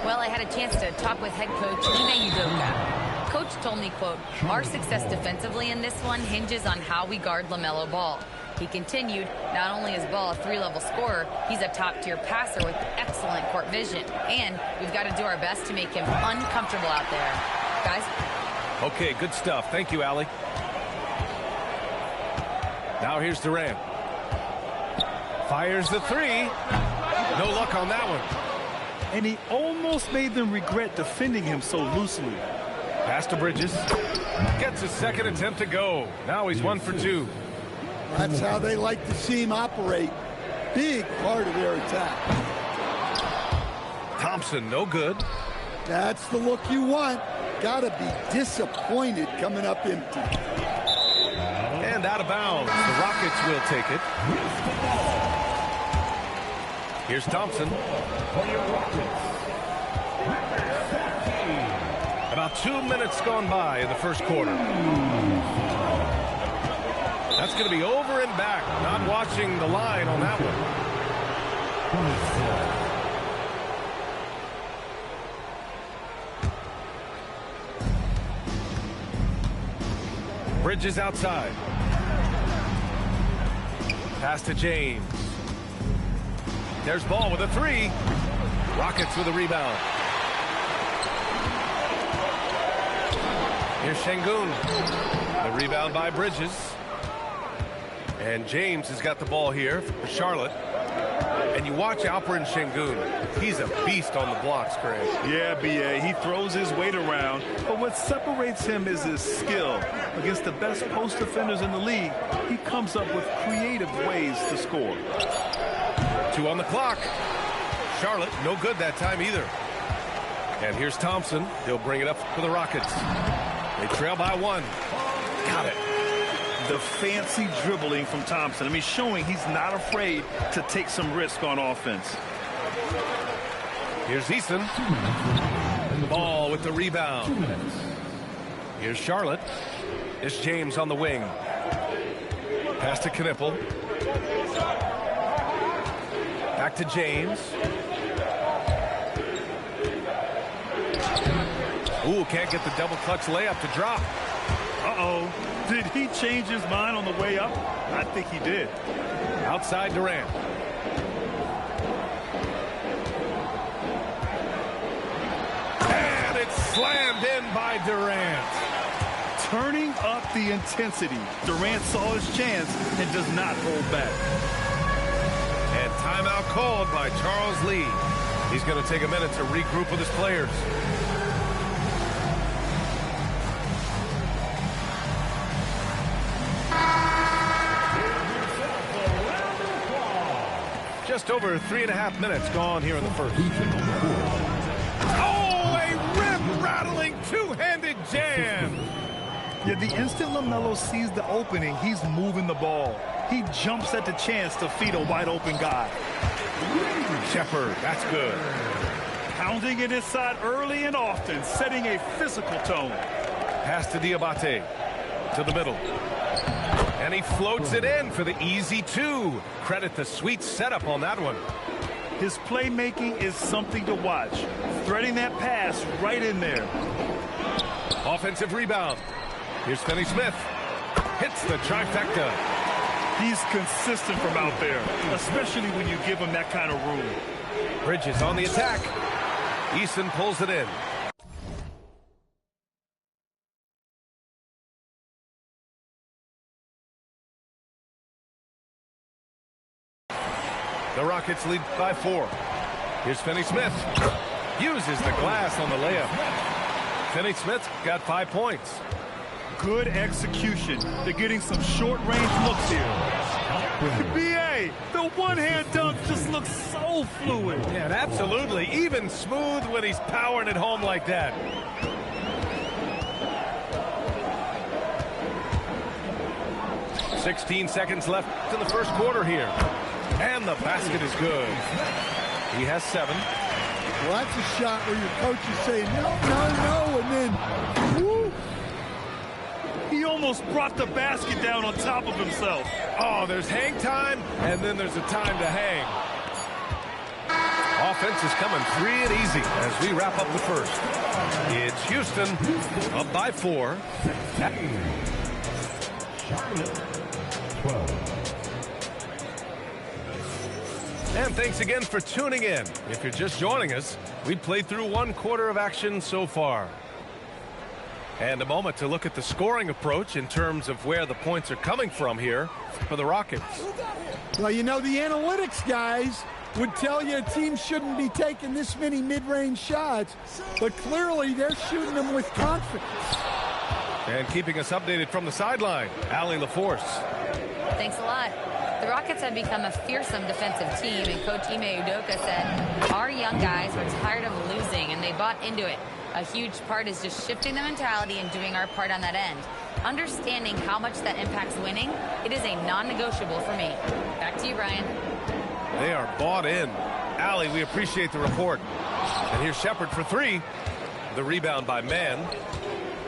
Well, I had a chance to talk with head coach Ime Udoka. Coach told me, quote, our success defensively in this one hinges on how we guard LaMelo Ball. He continued, not only is Ball a 3-level scorer, he's a top-tier passer with excellent court vision. And we've got to do our best to make him uncomfortable out there. Guys? Okay, good stuff. Thank you, Allie. Now here's Durant. Fires the three. No luck on that one. And he almost made them regret defending him so loosely. Pass to Bridges. Gets his second attempt to go. Now he's 1 for 2. That's how they like to see him operate. Big part of their attack. Thompson, no good. That's the look you want. Gotta be disappointed coming up empty. And out of bounds. The Rockets will take it. Here's Thompson. About 2 minutes gone by in the first quarter. That's going to be over and back. Not watching the line on that one. Bridges outside. Pass to James. There's Ball with a three. Rockets with a rebound. Here's Şengün. The rebound by Bridges. And James has got the ball here for Charlotte. And you watch Alperen Şengün. He's a beast on the blocks, Craig. Yeah, B.A. He throws his weight around. But what separates him is his skill. Against the best post defenders in the league, he comes up with creative ways to score. 2 on the clock. Charlotte, no good that time either. And here's Thompson. He'll bring it up for the Rockets. They trail by 1. Got it. The fancy dribbling from Thompson. I mean, showing he's not afraid to take some risk on offense. Here's Eason. Ball with the rebound. Here's Charlotte. It's James on the wing. Pass to Knippel. Back to James. Ooh, can't get the double clutch layup to drop. Uh-oh. Did he change his mind on the way up? I think he did. Outside Durant. And it's slammed in by Durant. Turning up the intensity. Durant saw his chance and does not hold back. And timeout called by Charles Lee. He's going to take a minute to regroup with his players. Just over 3.5 minutes gone here in the first. Oh, a rip-rattling two-handed jam. Yeah, the instant LaMelo sees the opening, he's moving the ball. He jumps at the chance to feed a wide-open guy. Shepard, that's good. Pounding it inside early and often, setting a physical tone. Pass to Diabate. To the middle. And he floats it in for the easy 2. Credit the sweet setup on that one. His playmaking is something to watch. Threading that pass right in there. Offensive rebound. Here's Finney-Smith. Hits the trifecta. He's consistent from out there, especially when you give him that kind of room. Bridges on the attack. Eason pulls it in. The Rockets lead by 4. Here's Finney-Smith. Uses the glass on the layup. Finney-Smith got 5 points. Good execution. They're getting some short-range looks here. B.A., the one-hand dunk just looks so fluid. Yeah, absolutely. Even smooth when he's powering it home like that. "16 seconds left in the first quarter here. And the basket is good. He has 7. Well, that's a shot where your coach is saying, no, no, no, and then, whoo. He almost brought the basket down on top of himself. Oh, there's hang time, and then there's a time to hang. Offense is coming free and easy as we wrap up the first. It's Houston up by 4. Charlotte, 12. And thanks again for tuning in. If you're just joining us, we've played through 1 quarter of action so far. And a moment to look at the scoring approach in terms of where the points are coming from here for the Rockets. Well, you know, the analytics guys would tell you a team shouldn't be taking this many mid-range shots, but clearly they're shooting them with confidence. And keeping us updated from the sideline, Allie LaForce. Thanks a lot. The Rockets have become a fearsome defensive team, and Coach Ime Udoka said, our young guys were tired of losing, and they bought into it. A huge part is just shifting the mentality and doing our part on that end. Understanding how much that impacts winning, it is a non-negotiable for me. Back to you, Brian. They are bought in. Allie, we appreciate the report. And here's Shepard for three. The rebound by Mann.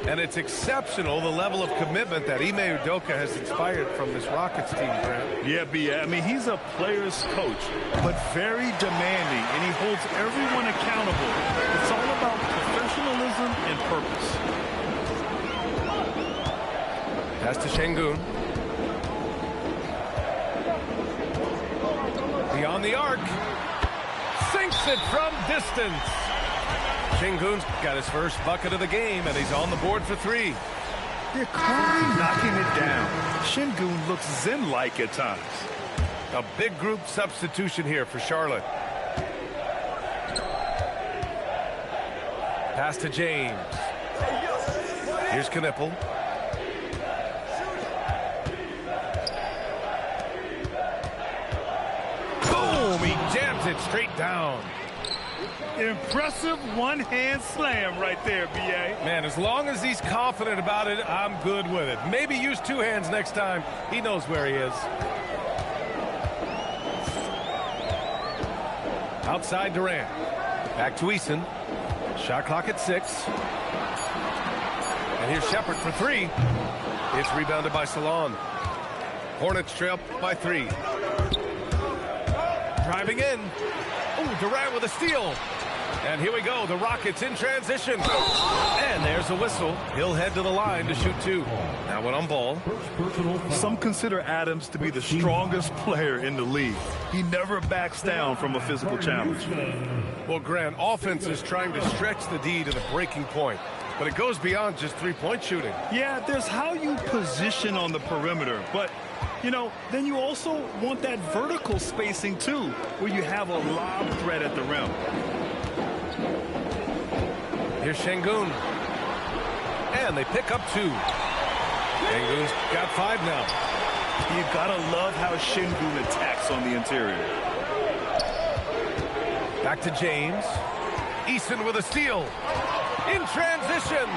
And it's exceptional, the level of commitment that Ime Udoka has inspired from this Rockets team, Grant. Yeah, B.A. I mean, he's a player's coach, but very demanding, and he holds everyone accountable. It's all about professionalism and purpose. Pass to Şengün. Beyond the arc. Sinks it from distance. Şengün's got his first bucket of the game, and he's on the board for three. They're calmly knocking it down. Şengün looks zen-like at times. A big group substitution here for Charlotte. Pass to James. Here's Knippel. Boom! He jams it straight down. Impressive one-hand slam right there, B.A. Man, as long as he's confident about it, I'm good with it. Maybe use two hands next time. He knows where he is. Outside Durant. Back to Eason. Shot clock at 6. And here's Shepard for three. It's rebounded by Salon. Hornets trail by 3. Driving in. Oh, Durant with a steal. And here we go, the Rockets in transition. And there's a whistle. He'll head to the line to shoot 2. Now one on ball. Some consider Adams to be the strongest player in the league. He never backs down from a physical challenge. Well, Grant, offense is trying to stretch the D to the breaking point. But it goes beyond just three-point shooting. Yeah, there's how you position on the perimeter. But, you know, then you also want that vertical spacing, too, where you have a lob threat at the rim. Here's Şengün. And they pick up 2. Şengün's got 5 now. You gotta love how Şengün attacks on the interior. Back to James. Eason with a steal. In transition.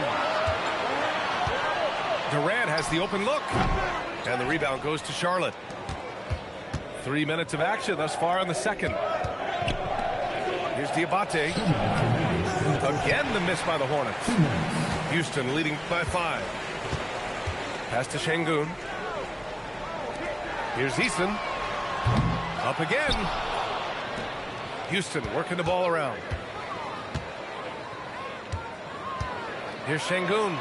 Durant has the open look. And the rebound goes to Charlotte. 3 minutes of action thus far in the second. Here's Diabate. Again, the miss by the Hornets. Houston leading by 5. Pass to Şengün. Here's Eason. Up again. Houston working the ball around. Here's Şengün.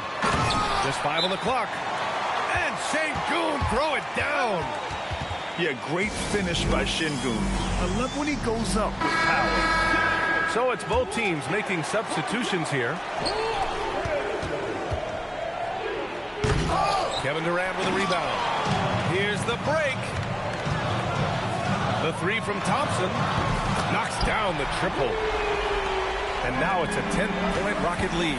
Just 5 on the clock. And Şengün throw it down. Yeah, great finish by Şengün. I love when he goes up with power. So it's both teams making substitutions here. Kevin Durant with a rebound. Here's the break. The 3 from Thompson knocks down the triple. And now it's a 10-point Rocket lead.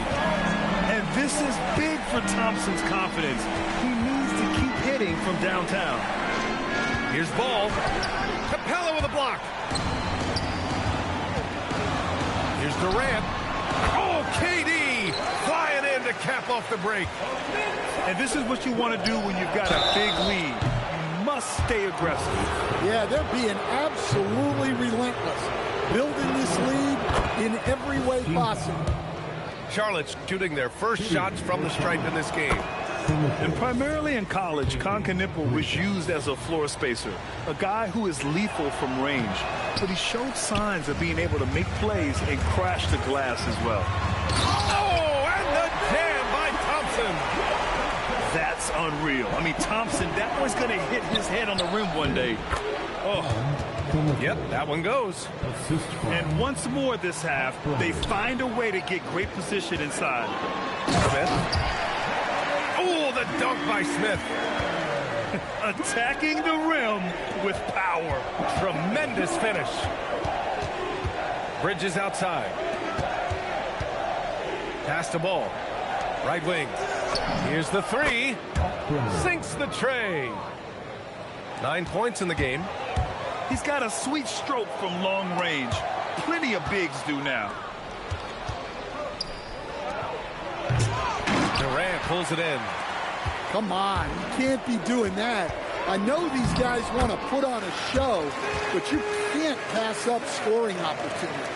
And this is big for Thompson's confidence. He needs to keep hitting from downtown. Here's Ball. Capella with a block. Here's Durant. Oh, KD flying in to cap off the break. And this is what you want to do when you've got a big lead. You must stay aggressive. Yeah, they're being absolutely relentless. Building this lead in every way possible. Charlotte's shooting their first shots from the stripe in this game. And primarily in college, Knippel was used as a floor spacer, a guy who is lethal from range. But he showed signs of being able to make plays and crash the glass as well. Oh, and the jam by Thompson. That's unreal. I mean, Thompson, that one's going to hit his head on the rim one day. Oh. Yep, that one goes. And once more this half, they find a way to get great position inside. Smith. Oh, the dunk by Smith. Attacking the rim with power. Tremendous finish. Bridges outside. Pass the ball. Right wing. Here's the 3. Sinks the tray. 9 points in the game. He's got a sweet stroke from long range. Plenty of bigs do now. Durant pulls it in. Come on, you can't be doing that. I know these guys want to put on a show, but you can't pass up scoring opportunity.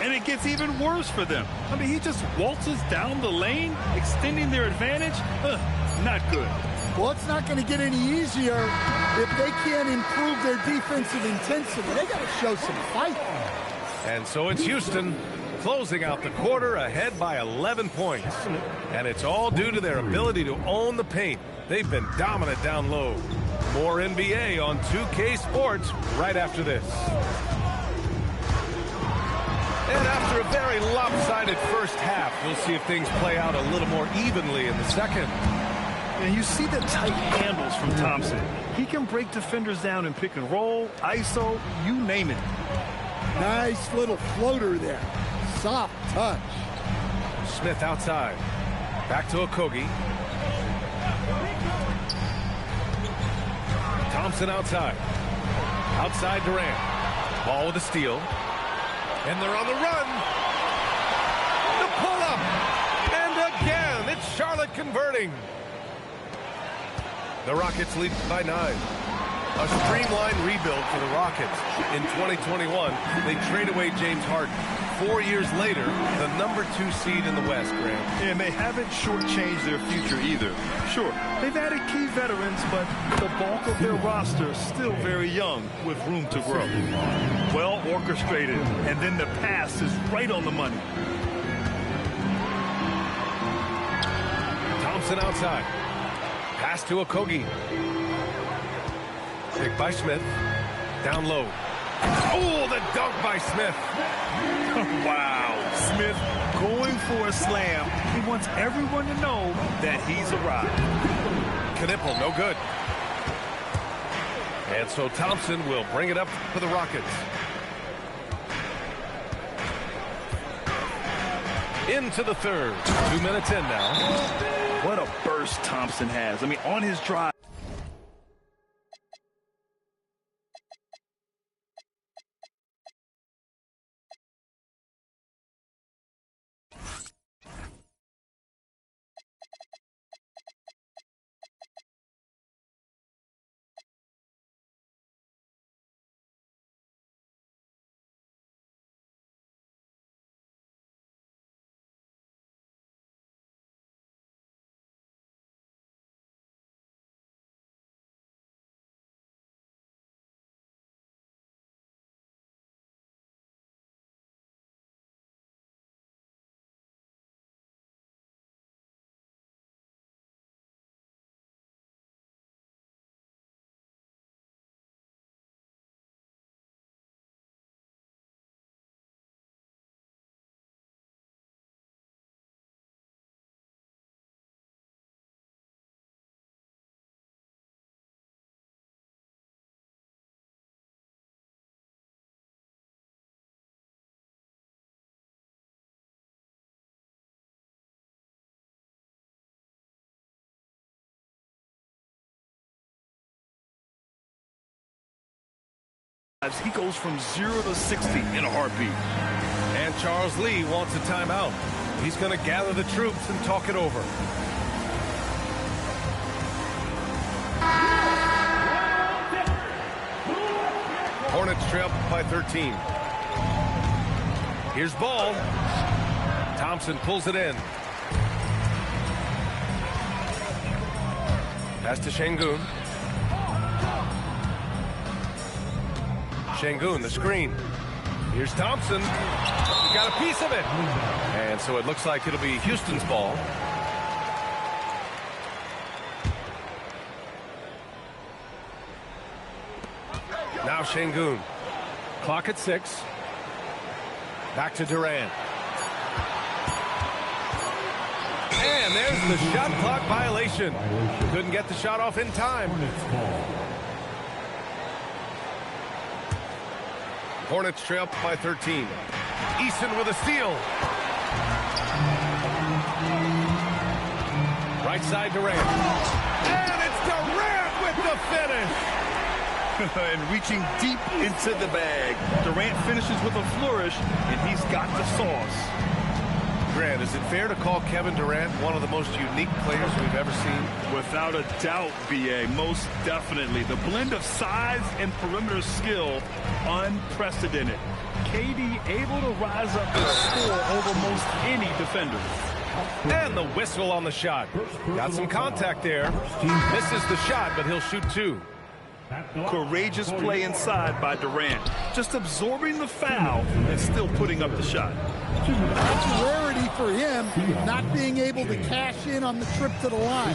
And it gets even worse for them. I mean, he just waltzes down the lane, extending their advantage. Not good. Well, it's not going to get any easier if they can't improve their defensive intensity. They got to show some fight. And so it's Houston closing out the quarter ahead by 11 points. And it's all due to their ability to own the paint. They've been dominant down low. More NBA on 2K Sports right after this. And after a very lopsided first half, we'll see if things play out a little more evenly in the second. And you see the tight handles from Thompson. He can break defenders down in pick and roll, ISO, you name it. Nice little floater there. Soft touch. Smith outside. Back to Okogie. Thompson outside. Outside Durant. Ball with a steal. And they're on the run. The pull-up. And again, it's Charlotte converting. The Rockets lead by 9. A streamlined rebuild for the Rockets. In 2021, they trade away James Harden. 4 years later, the #2 seed in the West, Graham. And they haven't shortchanged their future either. Sure, they've added key veterans, but the bulk of their roster is still very young with room to grow. Well orchestrated, and then the pass is right on the money. Thompson outside. Pass to Okogie. Pick by Smith. Down low. Oh, the dunk by Smith. Wow. Smith going for a slam. He wants everyone to know that he's arrived. Knipple, no good. And so Thompson will bring it up for the Rockets. Into the third. 2 minutes in now. What a burst Thompson has. I mean, on his drive. He goes from 0 to 60 in a heartbeat. And Charles Lee wants a timeout. He's going to gather the troops and talk it over. Hornets trail by 13. Here's ball. Thompson pulls it in. Pass to Şengün. Şengün, the screen. Here's Thompson. He got a piece of it. And so it looks like it'll be Houston's ball. Now Şengün. Clock at 6. Back to Durant. And there's the shot clock violation. Couldn't get the shot off in time. Hornets trail by 13. Eason with a steal. Right side Durant. And it's Durant with the finish. And reaching deep into the bag. Durant finishes with a flourish, and he's got the sauce. Grant, is it fair to call Kevin Durant one of the most unique players we've ever seen? Without a doubt, BA, most definitely. The blend of size and perimeter skill, unprecedented. KD able to rise up and score over most any defender. And the whistle on the shot. Got some contact there. Misses the shot, but he'll shoot two. Courageous play inside by Durant. Just absorbing the foul and still putting up the shot. That's a rarity for him, not being able to cash in on the trip to the line.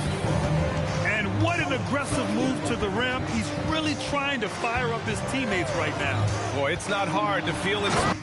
And what an aggressive move to the rim. He's really trying to fire up his teammates right now. Boy, it's not hard to feel it.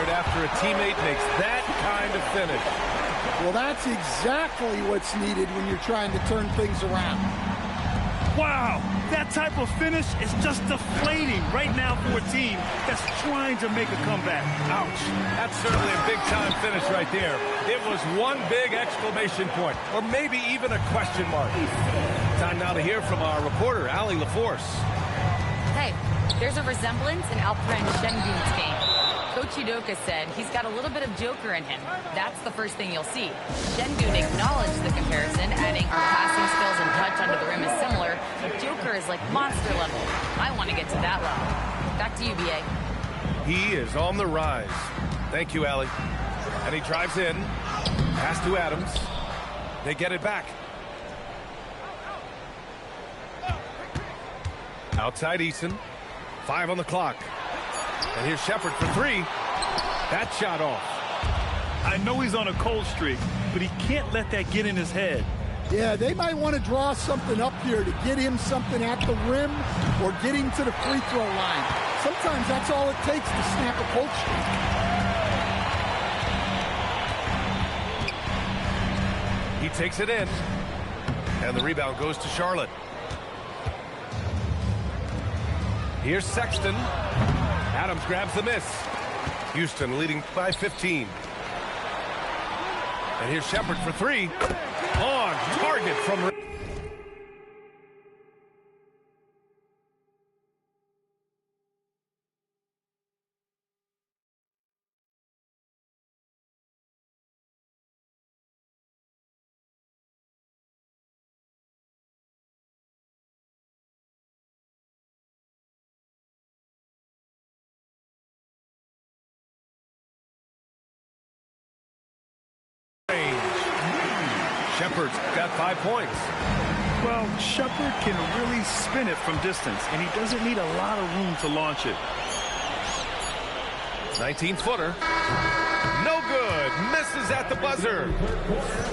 After a teammate makes that kind of finish. Well, that's exactly what's needed when you're trying to turn things around. Wow, that type of finish is just deflating right now for a team that's trying to make a comeback. Ouch. That's certainly a big-time finish right there. It was one big exclamation point, or maybe even a question mark. Time now to hear from our reporter, Allie LaForce. Hey, there's a resemblance in Alperen Şengün's game. Coach Udoka said he's got a little bit of Joker in him. That's the first thing you'll see. Şengün acknowledged the comparison, adding our passing skills and touch under the rim is similar, but Joker is like monster level. I want to get to that level. Back to you, BA. He is on the rise. Thank you, Allie. And he drives in. Pass to Adams. They get it back. Outside Eason. 5 on the clock. And here's Shepherd for 3. That shot off. I know he's on a cold streak, but he can't let that get in his head. Yeah, they might want to draw something up here to get him something at the rim or get him to the free throw line. Sometimes that's all it takes to snap a cold streak. He takes it in. And the rebound goes to Charlotte. Here's Sexton. Adams grabs the miss. Houston leading by 15. And here's Shepherd for 3. On target from... Shepherd's got 5 points. Well, Shepherd can really spin it from distance, and he doesn't need a lot of room to launch it. 19-footer. No good. Misses at the buzzer.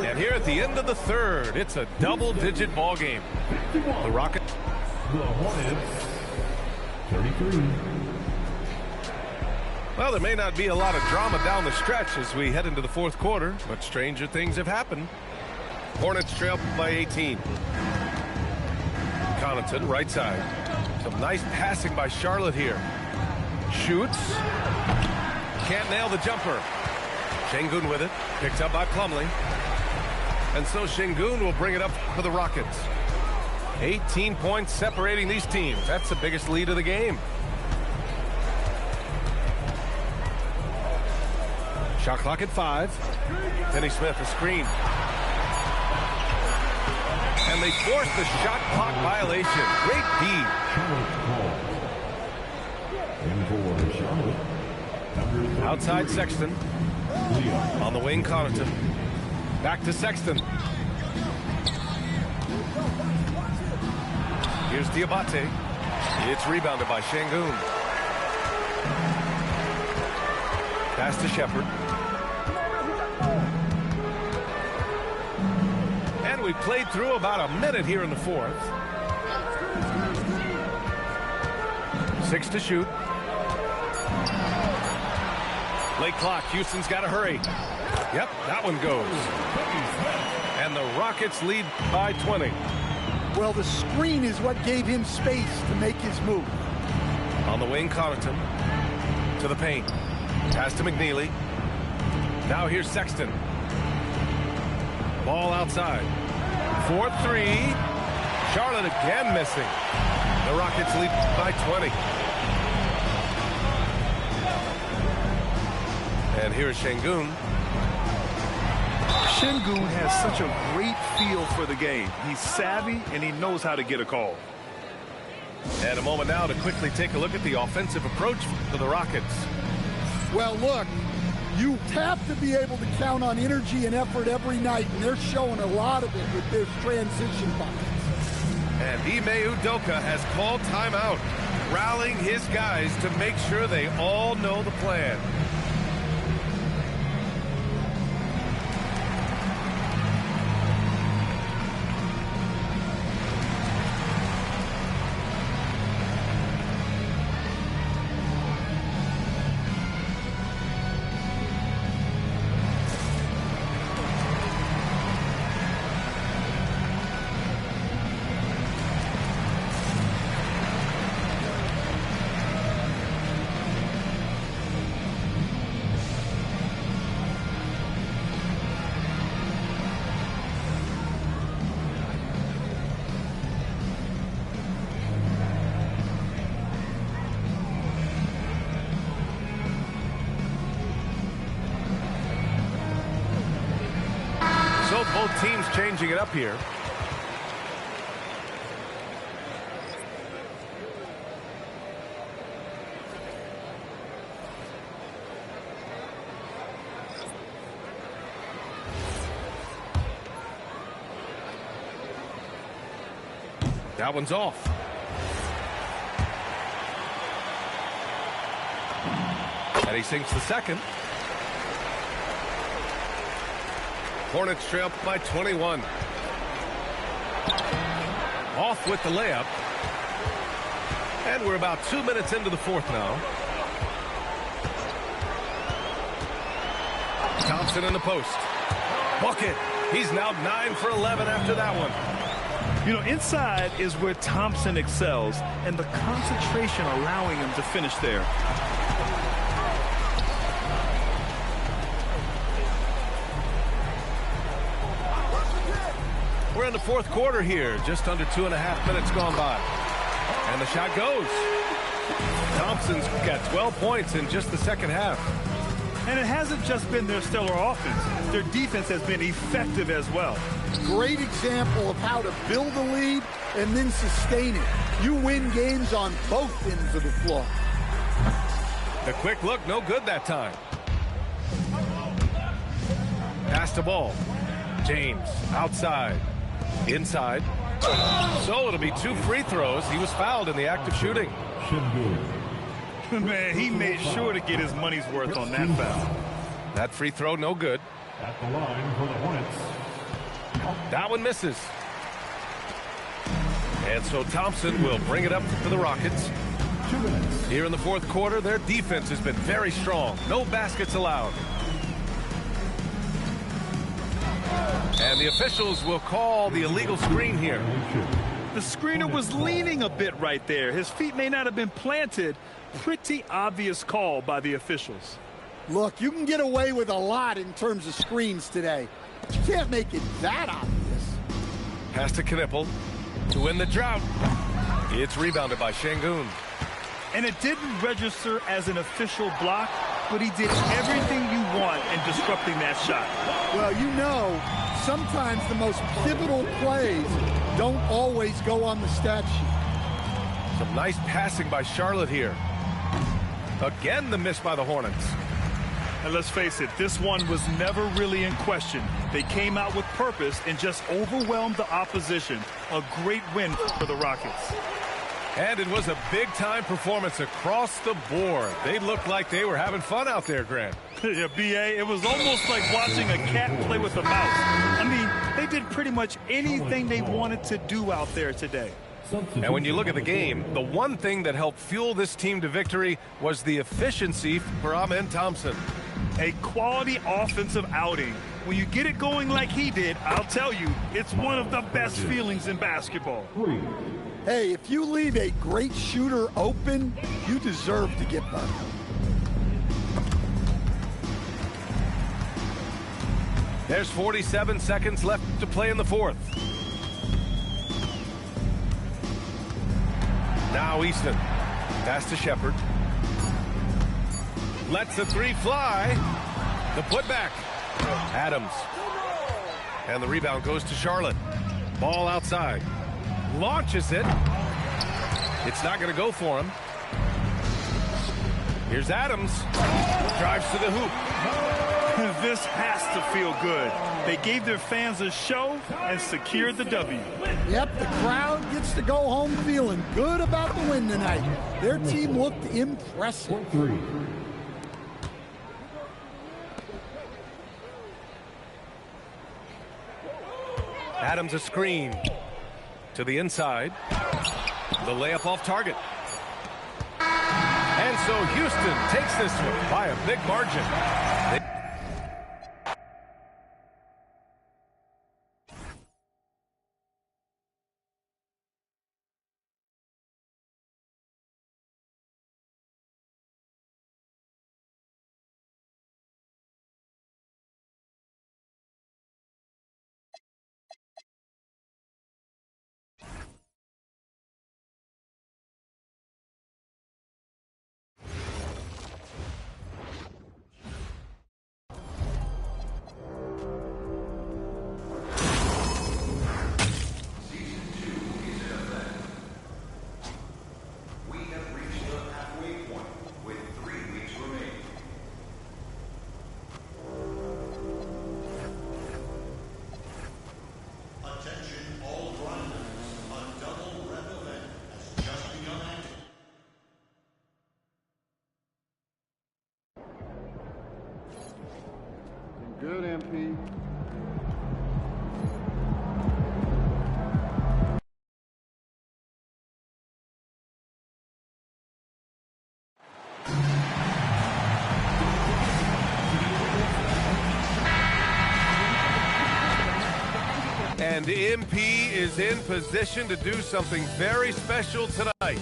And here at the end of the third, it's a double-digit ball game. The Rockets. The Hornets, 33. Well, there may not be a lot of drama down the stretch as we head into the fourth quarter, but stranger things have happened. Hornets trail by 18. Connaughton, right side. Some nice passing by Charlotte here. Shoots. Can't nail the jumper. Şengün with it. Picked up by Plumlee. And so Şengün will bring it up for the Rockets. 18 points separating these teams. That's the biggest lead of the game. Shot clock at 5. Finney Smith, a screen. And they force the shot clock violation. Great D. Outside Sexton. On the wing, Connaughton. Back to Sexton. Here's Diabate. It's rebounded by Şengün. Pass to Shepherd. And we played through about a minute here in the fourth. 6 to shoot. play clock. Houston's got to hurry. Yep, that one goes. And the Rockets lead by 20. Well, the screen is what gave him space to make his move. On the wing, Connaughton to the paint. Pass to McNeely. Now here's Sexton. Ball outside. 4-3. Charlotte again missing. The Rockets lead by 20. And here's Şengün. Şengün has such a great feel for the game. He's savvy and he knows how to get a call. And a moment now to quickly take a look at the offensive approach for the Rockets. Well, look, you have to be able to count on energy and effort every night, and they're showing a lot of it with their transition buckets. And Ime Udoka has called timeout, rallying his guys to make sure they all know the plan. So both teams changing it up here. That one's off. And he sinks the second. Hornets trail by 21. Off with the layup. And we're about 2 minutes into the fourth now. Thompson in the post. Bucket. He's now 9 for 11 after that one. You know, inside is where Thompson excels, and the concentration allowing him to finish there. We're in the fourth quarter here, just under 2.5 minutes gone by. And the shot goes. Thompson's got 12 points in just the second half. And it hasn't just been their stellar offense. Their defense has been effective as well. Great example of how to build a lead and then sustain it. You win games on both ends of the floor. The quick look, no good that time. Pass the ball. James outside. Inside. So it'll be 2 free throws. He was fouled in the act of shooting. Man, he made sure to get his money's worth on that foul. That free throw, no good. At the line for the Hornets. That one misses. And so Thompson will bring it up for the Rockets. 2 minutes. Here in the fourth quarter, their defense has been very strong. No baskets allowed. And the officials will call the illegal screen here. The screener was leaning a bit right there. His feet may not have been planted. Pretty obvious call by the officials. Look, you can get away with a lot in terms of screens today. But you can't make it that obvious. Pass to Knipple to win the drought. It's rebounded by Şengün. And it didn't register as an official block, but he did everything you want in disrupting that shot. Well, you know, sometimes the most pivotal plays don't always go on the stat sheet. Some nice passing by Charlotte here. Again, the miss by the Hornets. And let's face it, this one was never really in question. They came out with purpose and just overwhelmed the opposition. A great win for the Rockets. And it was a big-time performance across the board. They looked like they were having fun out there, Grant. Yeah, B.A., it was almost like watching a cat play with a mouse. I mean, they did pretty much anything they wanted to do out there today. And when you look at the game, the one thing that helped fuel this team to victory was the efficiency for Amen Thompson. A quality offensive outing. When you get it going like he did, I'll tell you, it's one of the best feelings in basketball. Hey, if you leave a great shooter open, you deserve to get burned. There's 47 seconds left to play in the fourth. Now Easton. Pass to Shepard. Lets the three fly. The putback. Adams. And the rebound goes to Charlotte. Ball outside. Launches it. It's not going to go for him. Here's Adams. Drives to the hoop. This has to feel good. They gave their fans a show and secured the W. Yep, the crowd gets to go home feeling good about the win tonight. Their team looked impressive. Adams a screen. To the inside. The layup off target. And so Houston takes this one by a big margin. Good, MP. And MP is in position to do something very special tonight.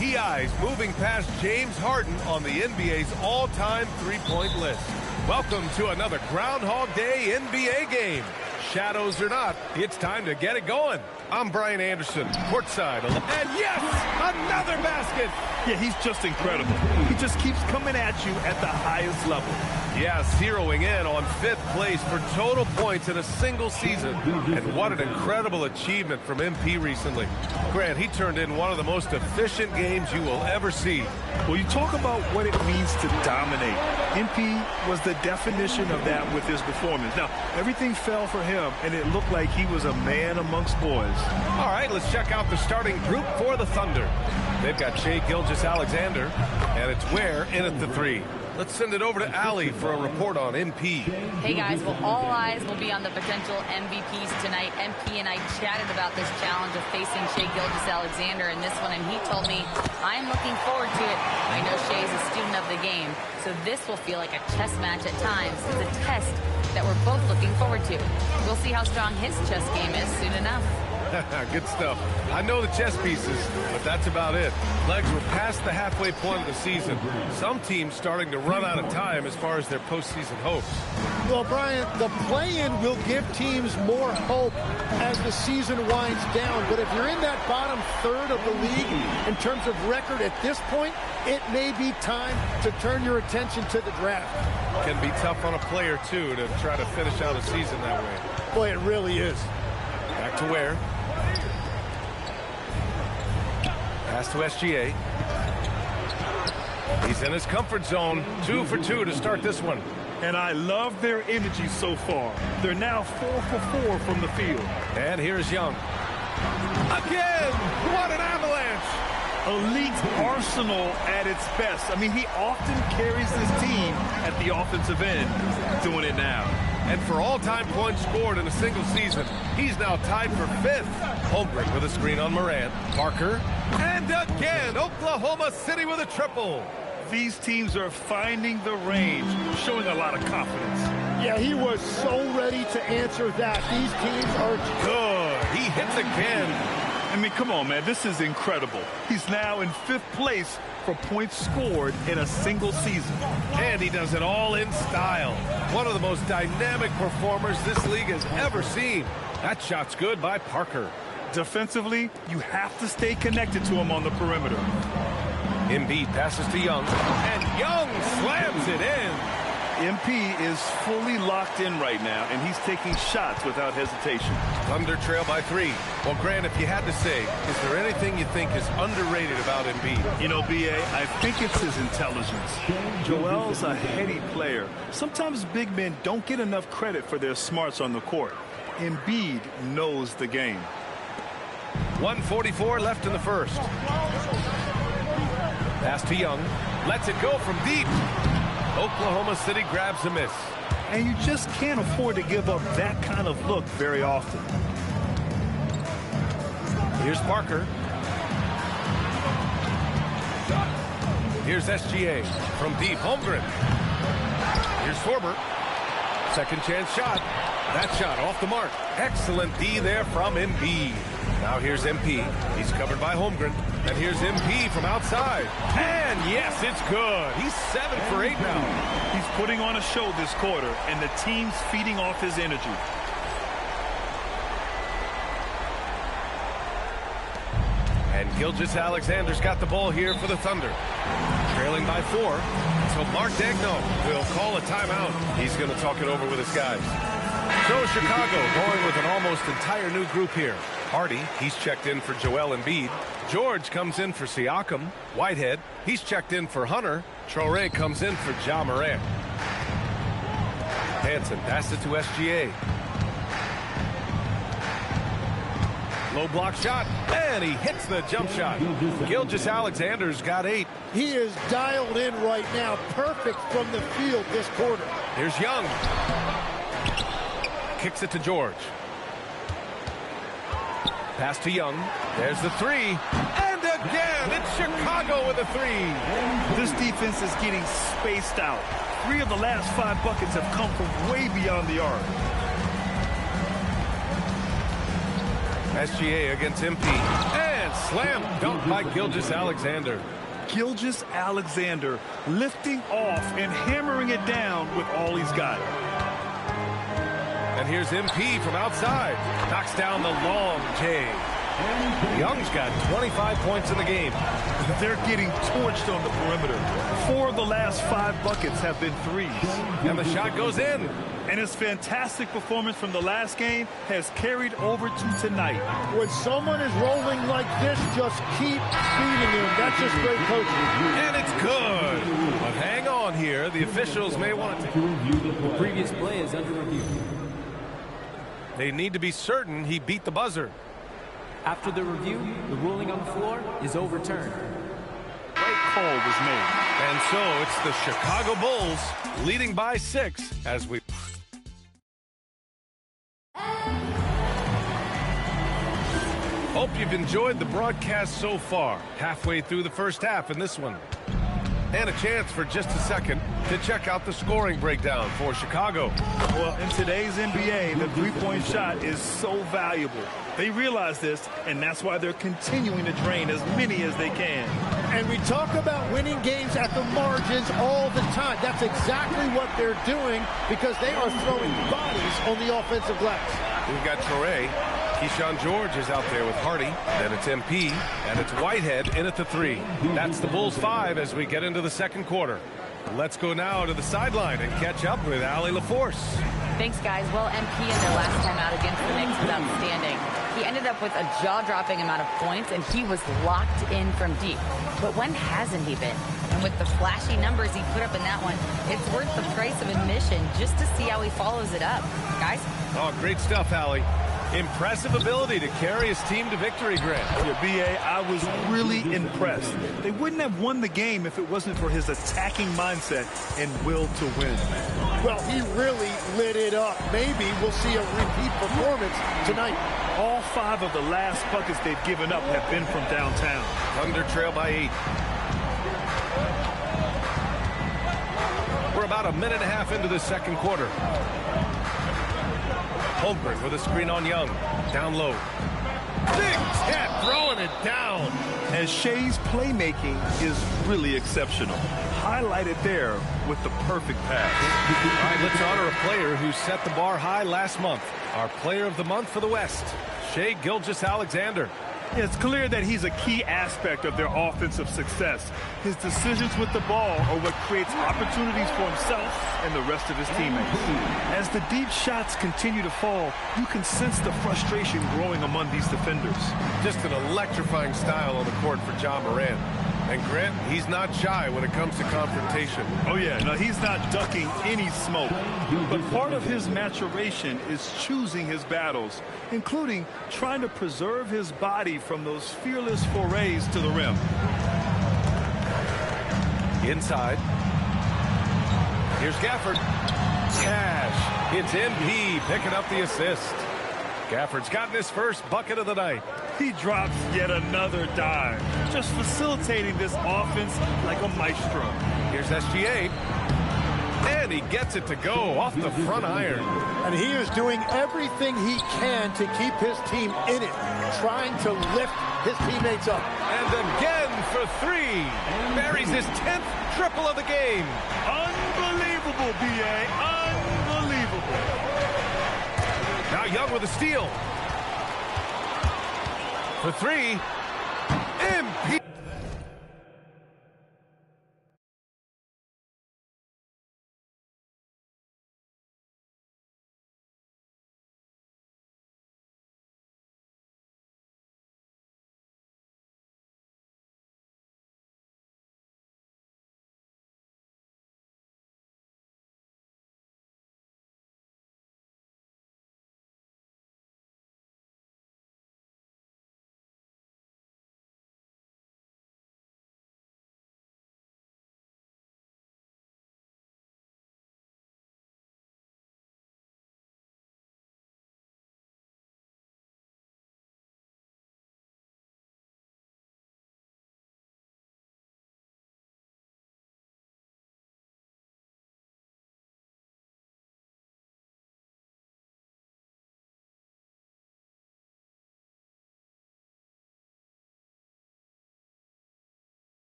He eyes moving past James Harden on the NBA's all-time three-point list. Welcome to another Groundhog Day NBA game. Shadows or not, it's time to get it going. I'm Brian Anderson, courtside. And yes, another basket. Yeah, he's just incredible. He just keeps coming at you at the highest level. Yeah, zeroing in on 5th place for total points in a single season. And what an incredible achievement from MP recently. Grant, he turned in one of the most efficient games you will ever see. Well, you talk about what it means to dominate. MP was the definition of that with his performance. Now, everything fell for him, and it looked like he was a man amongst boys. All right, let's check out the starting group for the Thunder. They've got Shai Gilgeous-Alexander, and it's Ware in at the 3. Let's send it over to Allie for a report on MP. Hey guys, well, all eyes will be on the potential MVPs tonight. MP and I chatted about this challenge of facing Shai Gilgeous-Alexander in this one, and he told me, I'm looking forward to it. I know Shai is a student of the game, so this will feel like a chess match at times. It's a test that we're both looking forward to. We'll see how strong his chess game is soon enough. Good stuff. I know the chess pieces, but that's about it. Legs were past the halfway point of the season. Some teams starting to run out of time as far as their postseason hopes. Well, Brian, the play-in will give teams more hope as the season winds down. But if you're in that bottom third of the league in terms of record at this point, it may be time to turn your attention to the draft. Can be tough on a player, too, to try to finish out a season that way. Boy, it really is. Back to Ware. Pass to SGA. He's in his comfort zone. 2 for 2 to start this one. And I love their energy so far. They're now 4 for 4 from the field. And here's Young. Again! What an avalanche! Elite arsenal at its best. I mean, he often carries his team at the offensive end. Doing it now. And for all-time points scored in a single season, he's now tied for 5th. Holmgren with a screen on Morant. Parker. And again, Oklahoma City with a triple. These teams are finding the range, showing a lot of confidence. Yeah, he was so ready to answer that. These teams are good. He hits again. I mean, come on, man. This is incredible. He's now in 5th place for points scored in a single season. And he does it all in style. One of the most dynamic performers this league has ever seen. That shot's good by Parker. Defensively, you have to stay connected to him on the perimeter. Embiid passes to Young, and Young slams it in. MP is fully locked in right now, and he's taking shots without hesitation. Thunder trail by 3. Well, Grant, if you had to say, is there anything you think is underrated about Embiid? You know, B.A., I think it's his intelligence. Joel's a heady player. Sometimes big men don't get enough credit for their smarts on the court. Embiid knows the game. 1:44 left in the first. Pass to Young. Lets it go from deep. Oklahoma City grabs a miss. And you just can't afford to give up that kind of look very often. Here's Parker. Here's SGA from deep. Holmgren. Here's Sorber. Second chance shot. That shot off the mark. Excellent D there from Embiid. Now here's MP. He's covered by Holmgren. And here's MP from outside. And yes, it's good. He's 7 for 8 now. He's putting on a show this quarter, and the team's feeding off his energy. And Gilgeous-Alexander's got the ball here for the Thunder. Trailing by 4. So Mark Daigneault will call a timeout. He's going to talk it over with his guys. So Chicago going with an almost entire new group here. Hardy, he's checked in for Joel Embiid. George comes in for Siakam. Whitehead, he's checked in for Hunter. Traoré comes in for Ja Morant. Hansen passes it to SGA. Low block shot, and he hits the jump shot. Gilgeous-Alexander's got 8. He is dialed in right now. Perfect from the field this quarter. Here's Young. Kicks it to George. Pass to Young. There's the 3. And again, it's Chicago with a 3. This defense is getting spaced out. 3 of the last 5 buckets have come from way beyond the arc. SGA against MP. And slam dunk by Gilgeous-Alexander. Gilgeous-Alexander lifting off and hammering it down with all he's got. And here's MP from outside. Knocks down the long J. Young's got 25 points in the game. They're getting torched on the perimeter. 4 of the last 5 buckets have been threes. And the shot goes in. And his fantastic performance from the last game has carried over to tonight. When someone is rolling like this, just keep feeding him. That's just great coaching. And it's good. But hang on here. The officials may want to. The previous play is under review. They need to be certain he beat the buzzer. After the review, the ruling on the floor is overturned. Right call was made. And so it's the Chicago Bulls leading by 6 as we... Hope you've enjoyed the broadcast so far. Halfway through the first half in this one. And a chance for just a second to check out the scoring breakdown for Chicago. Well, in today's NBA, the three-point shot is so valuable. They realize this, and that's why they're continuing to drain as many as they can. And we talk about winning games at the margins all the time. That's exactly what they're doing because they are throwing bodies on the offensive glass. We've got Traoré. Keyshawn George is out there with Hardy. Then it's MP, and it's Whitehead in at the 3. That's the Bulls 5 as we get into the second quarter. Let's go now to the sideline and catch up with Allie LaForce. Thanks, guys. Well, MP in their last time out against the Knicks was outstanding. He ended up with a jaw-dropping amount of points, and he was locked in from deep. But when hasn't he been? And with the flashy numbers he put up in that one, it's worth the price of admission just to see how he follows it up. Guys? Oh, great stuff, Allie. Impressive ability to carry his team to victory, Grant. Yeah, B.A., I was really impressed. They wouldn't have won the game if it wasn't for his attacking mindset and will to win. Well, he really lit it up. Maybe we'll see a repeat performance tonight. All 5 of the last buckets they've given up have been from downtown. Thunder trail by 8. about a minute and a half into the second quarter. Holmgren with a screen on Young. Down low. Big tip, throwing it down. And Shea's playmaking is really exceptional. Highlighted there with the perfect pass. All right, let's honor a player who set the bar high last month. Our player of the month for the West, Shai Gilgeous-Alexander. It's clear that he's a key aspect of their offensive success. His decisions with the ball are what creates opportunities for himself and the rest of his teammates. As the deep shots continue to fall, you can sense the frustration growing among these defenders. Just an electrifying style on the court for John Morant. And Grant, he's not shy when it comes to confrontation. Oh yeah, no, he's not ducking any smoke. But part of his maturation is choosing his battles, including trying to preserve his body from those fearless forays to the rim. Inside. Here's Gafford. Cash. It's MP picking up the assist. Gafford's gotten his first bucket of the night. He drops yet another dive, just facilitating this offense like a maestro. Here's SGA. And he gets it to go off the front iron. And he is doing everything he can to keep his team in it, trying to lift his teammates up. And again for three. Buries his 10th triple of the game. Unbelievable, B.A. Unbelievable. Now Young with a steal. For three. MP.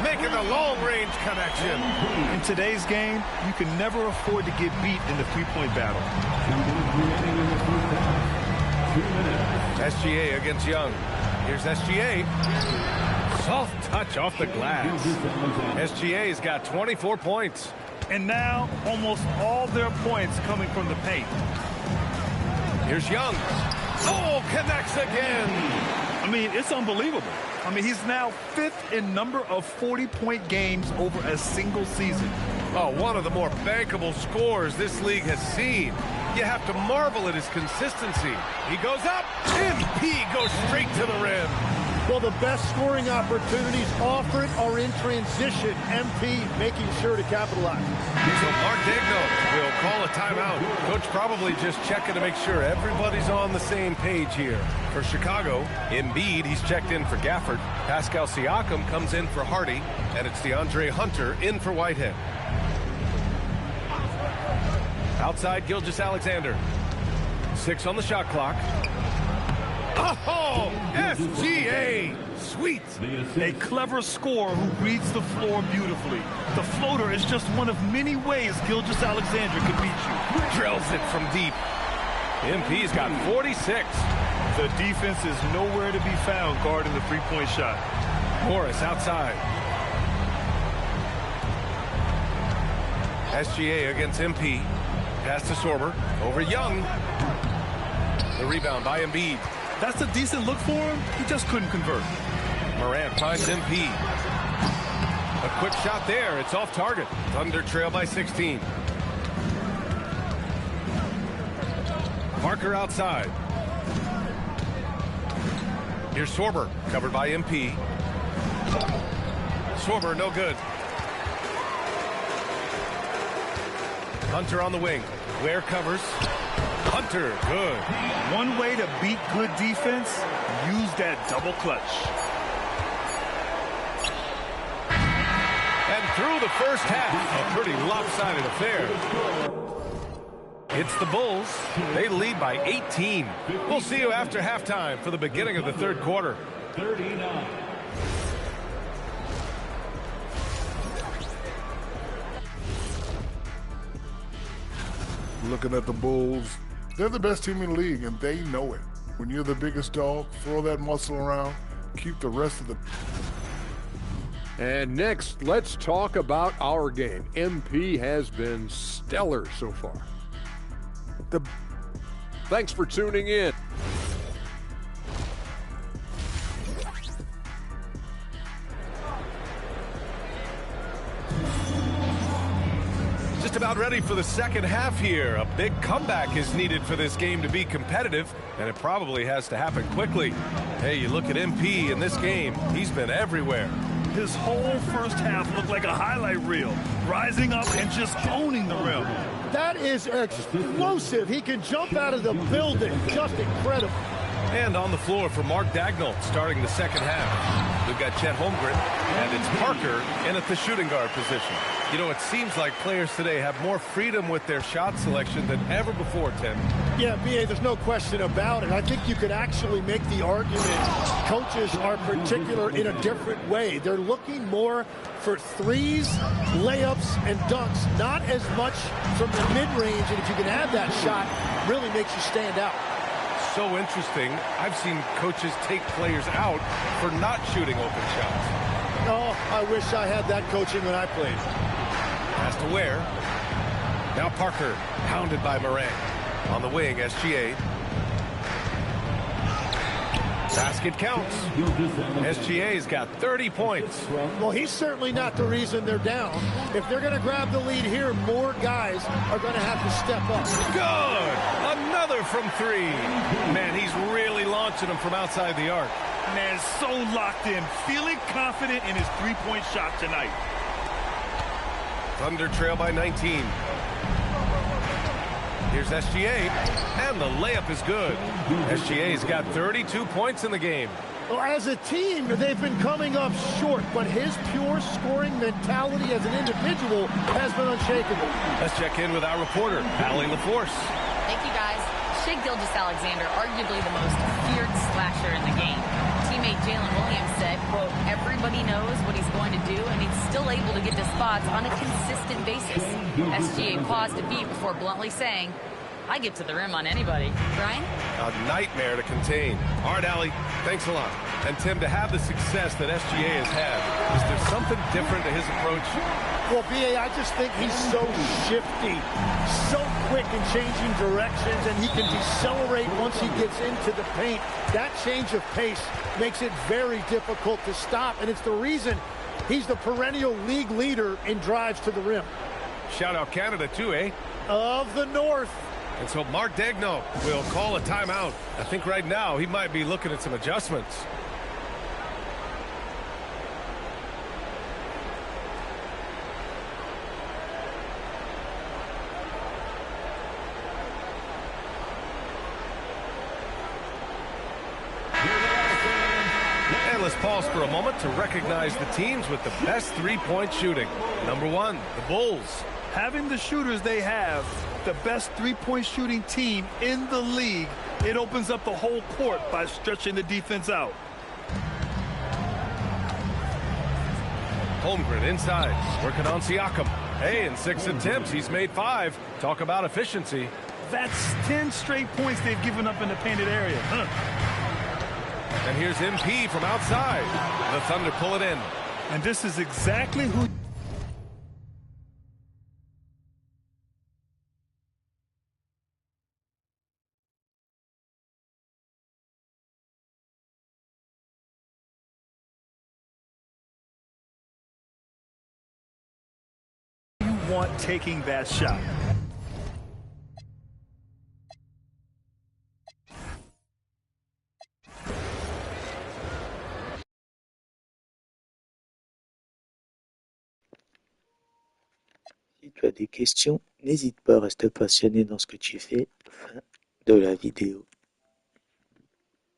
Making the long-range connection. In today's game, you can never afford to get beat in the three-point battle. SGA against Young. Here's SGA. Soft touch off the glass. SGA's got 24 points. And now, almost all their points coming from the paint. Here's Young. Oh, connects again. I mean, it's unbelievable. I mean, he's now 5th in number of 40-point games over a single season. Oh, one of the more bankable scores this league has seen. You have to marvel at his consistency. He goes up, MP goes straight to the rim. Well, the best scoring opportunities offered are in transition. MP making sure to capitalize. So Mark Daigneault will call a timeout. Coach probably just checking to make sure everybody's on the same page here. For Chicago, Embiid, he's checked in for Gafford. Pascal Siakam comes in for Hardy. And it's DeAndre Hunter in for Whitehead. Outside, Gilgeous-Alexander. 6 on the shot clock. Oh, SGA! Sweet! A clever scorer who reads the floor beautifully. The floater is just one of many ways Gilgeous-Alexander can beat you. Drills it from deep. MP's got 46. The defense is nowhere to be found guarding the three-point shot. Morris outside. SGA against MP. Pass to Sorber. Over Young. The rebound by Embiid. That's a decent look for him. He just couldn't convert. Morant finds MP. A quick shot there. It's off target. Thunder trail by 16. Parker outside. Here's Sorber, covered by MP. Sorber, no good. Hunter on the wing. Ware covers. Hunter, good. One way to beat good defense, use that double clutch. And through the first half, a pretty lopsided affair. It's the Bulls. They lead by 18. We'll see you after halftime for the beginning of the third quarter. 39. Looking at the Bulls, they're the best team in the league, and they know it. When you're the biggest dog, throw that muscle around, keep the rest of the... And next, let's talk about our game. MP has been stellar so far. Thanks for tuning in. Just about ready for the second half here. A big comeback is needed for this game to be competitive, and it probably has to happen quickly. Hey, you look at MP in this game, he's been everywhere. His whole first half looked like a highlight reel, rising up and just owning the rim. That is explosive. He can jump out of the building. Just incredible. And on the floor for Mark Daigneault starting the second half. We've got Chet Holmgren, and it's Parker in at the shooting guard position. You know, it seems like players today have more freedom with their shot selection than ever before, Tim. Yeah, B.A., there's no question about it. I think you could actually make the argument coaches are particular in a different way. They're looking more for threes, layups, and dunks, not as much from the mid-range, and if you can add that shot, really makes you stand out. So interesting. I've seen coaches take players out for not shooting open shots. Oh, I wish I had that coaching when I played. Pass to Ware. Now Parker, pounded by Moran. On the wing, SGA. Basket counts. SGA's got 30 points. Well, he's certainly not the reason they're down. If they're going to grab the lead here, more guys are going to have to step up. Good! Another from three. Man, he's really launching them from outside the arc. Man, so locked in, feeling confident in his three-point shot tonight. Thunder trail by 19. Here's SGA, and the layup is good. SGA's got 32 points in the game. Well, as a team, they've been coming up short, but his pure scoring mentality as an individual has been unshakable. Let's check in with our reporter, Allie LaForce. Thank you, guys. Shai Gilgeous-Alexander, arguably the most feared slasher in the game. Teammate Jalen Williams said, quote, everybody knows what he's going to do, and he's still able to get to spots on a consistent basis. SGA paused to beat before bluntly saying, I get to the rim on anybody. Brian? A nightmare to contain. All right, Allie, thanks a lot. And Tim, to have the success that SGA has had, is there something different to his approach? Well, B.A., I just think he's so shifty, so quick in changing directions, and he can decelerate once he gets into the paint. That change of pace makes it very difficult to stop, and it's the reason he's the perennial league leader in drives to the rim. Shout out Canada, too, eh? Of the North. And so Mark Daigneault will call a timeout. I think right now he might be looking at some adjustments. And let's pause for a moment to recognize the teams with the best three-point shooting. Number one, the Bulls. Having the shooters they have, the best three-point shooting team in the league, it opens up the whole court by stretching the defense out. Holmgren inside, working on Siakam. Hey, in 6 attempts, he's made 5. Talk about efficiency. That's 10 straight points they've given up in the painted area. And here's MP from outside. The Thunder pull it in. And this is exactly who you want taking that shot. Si tu as des questions, n'hésite pas à rester passionné dans ce que tu fais. Fin de la vidéo.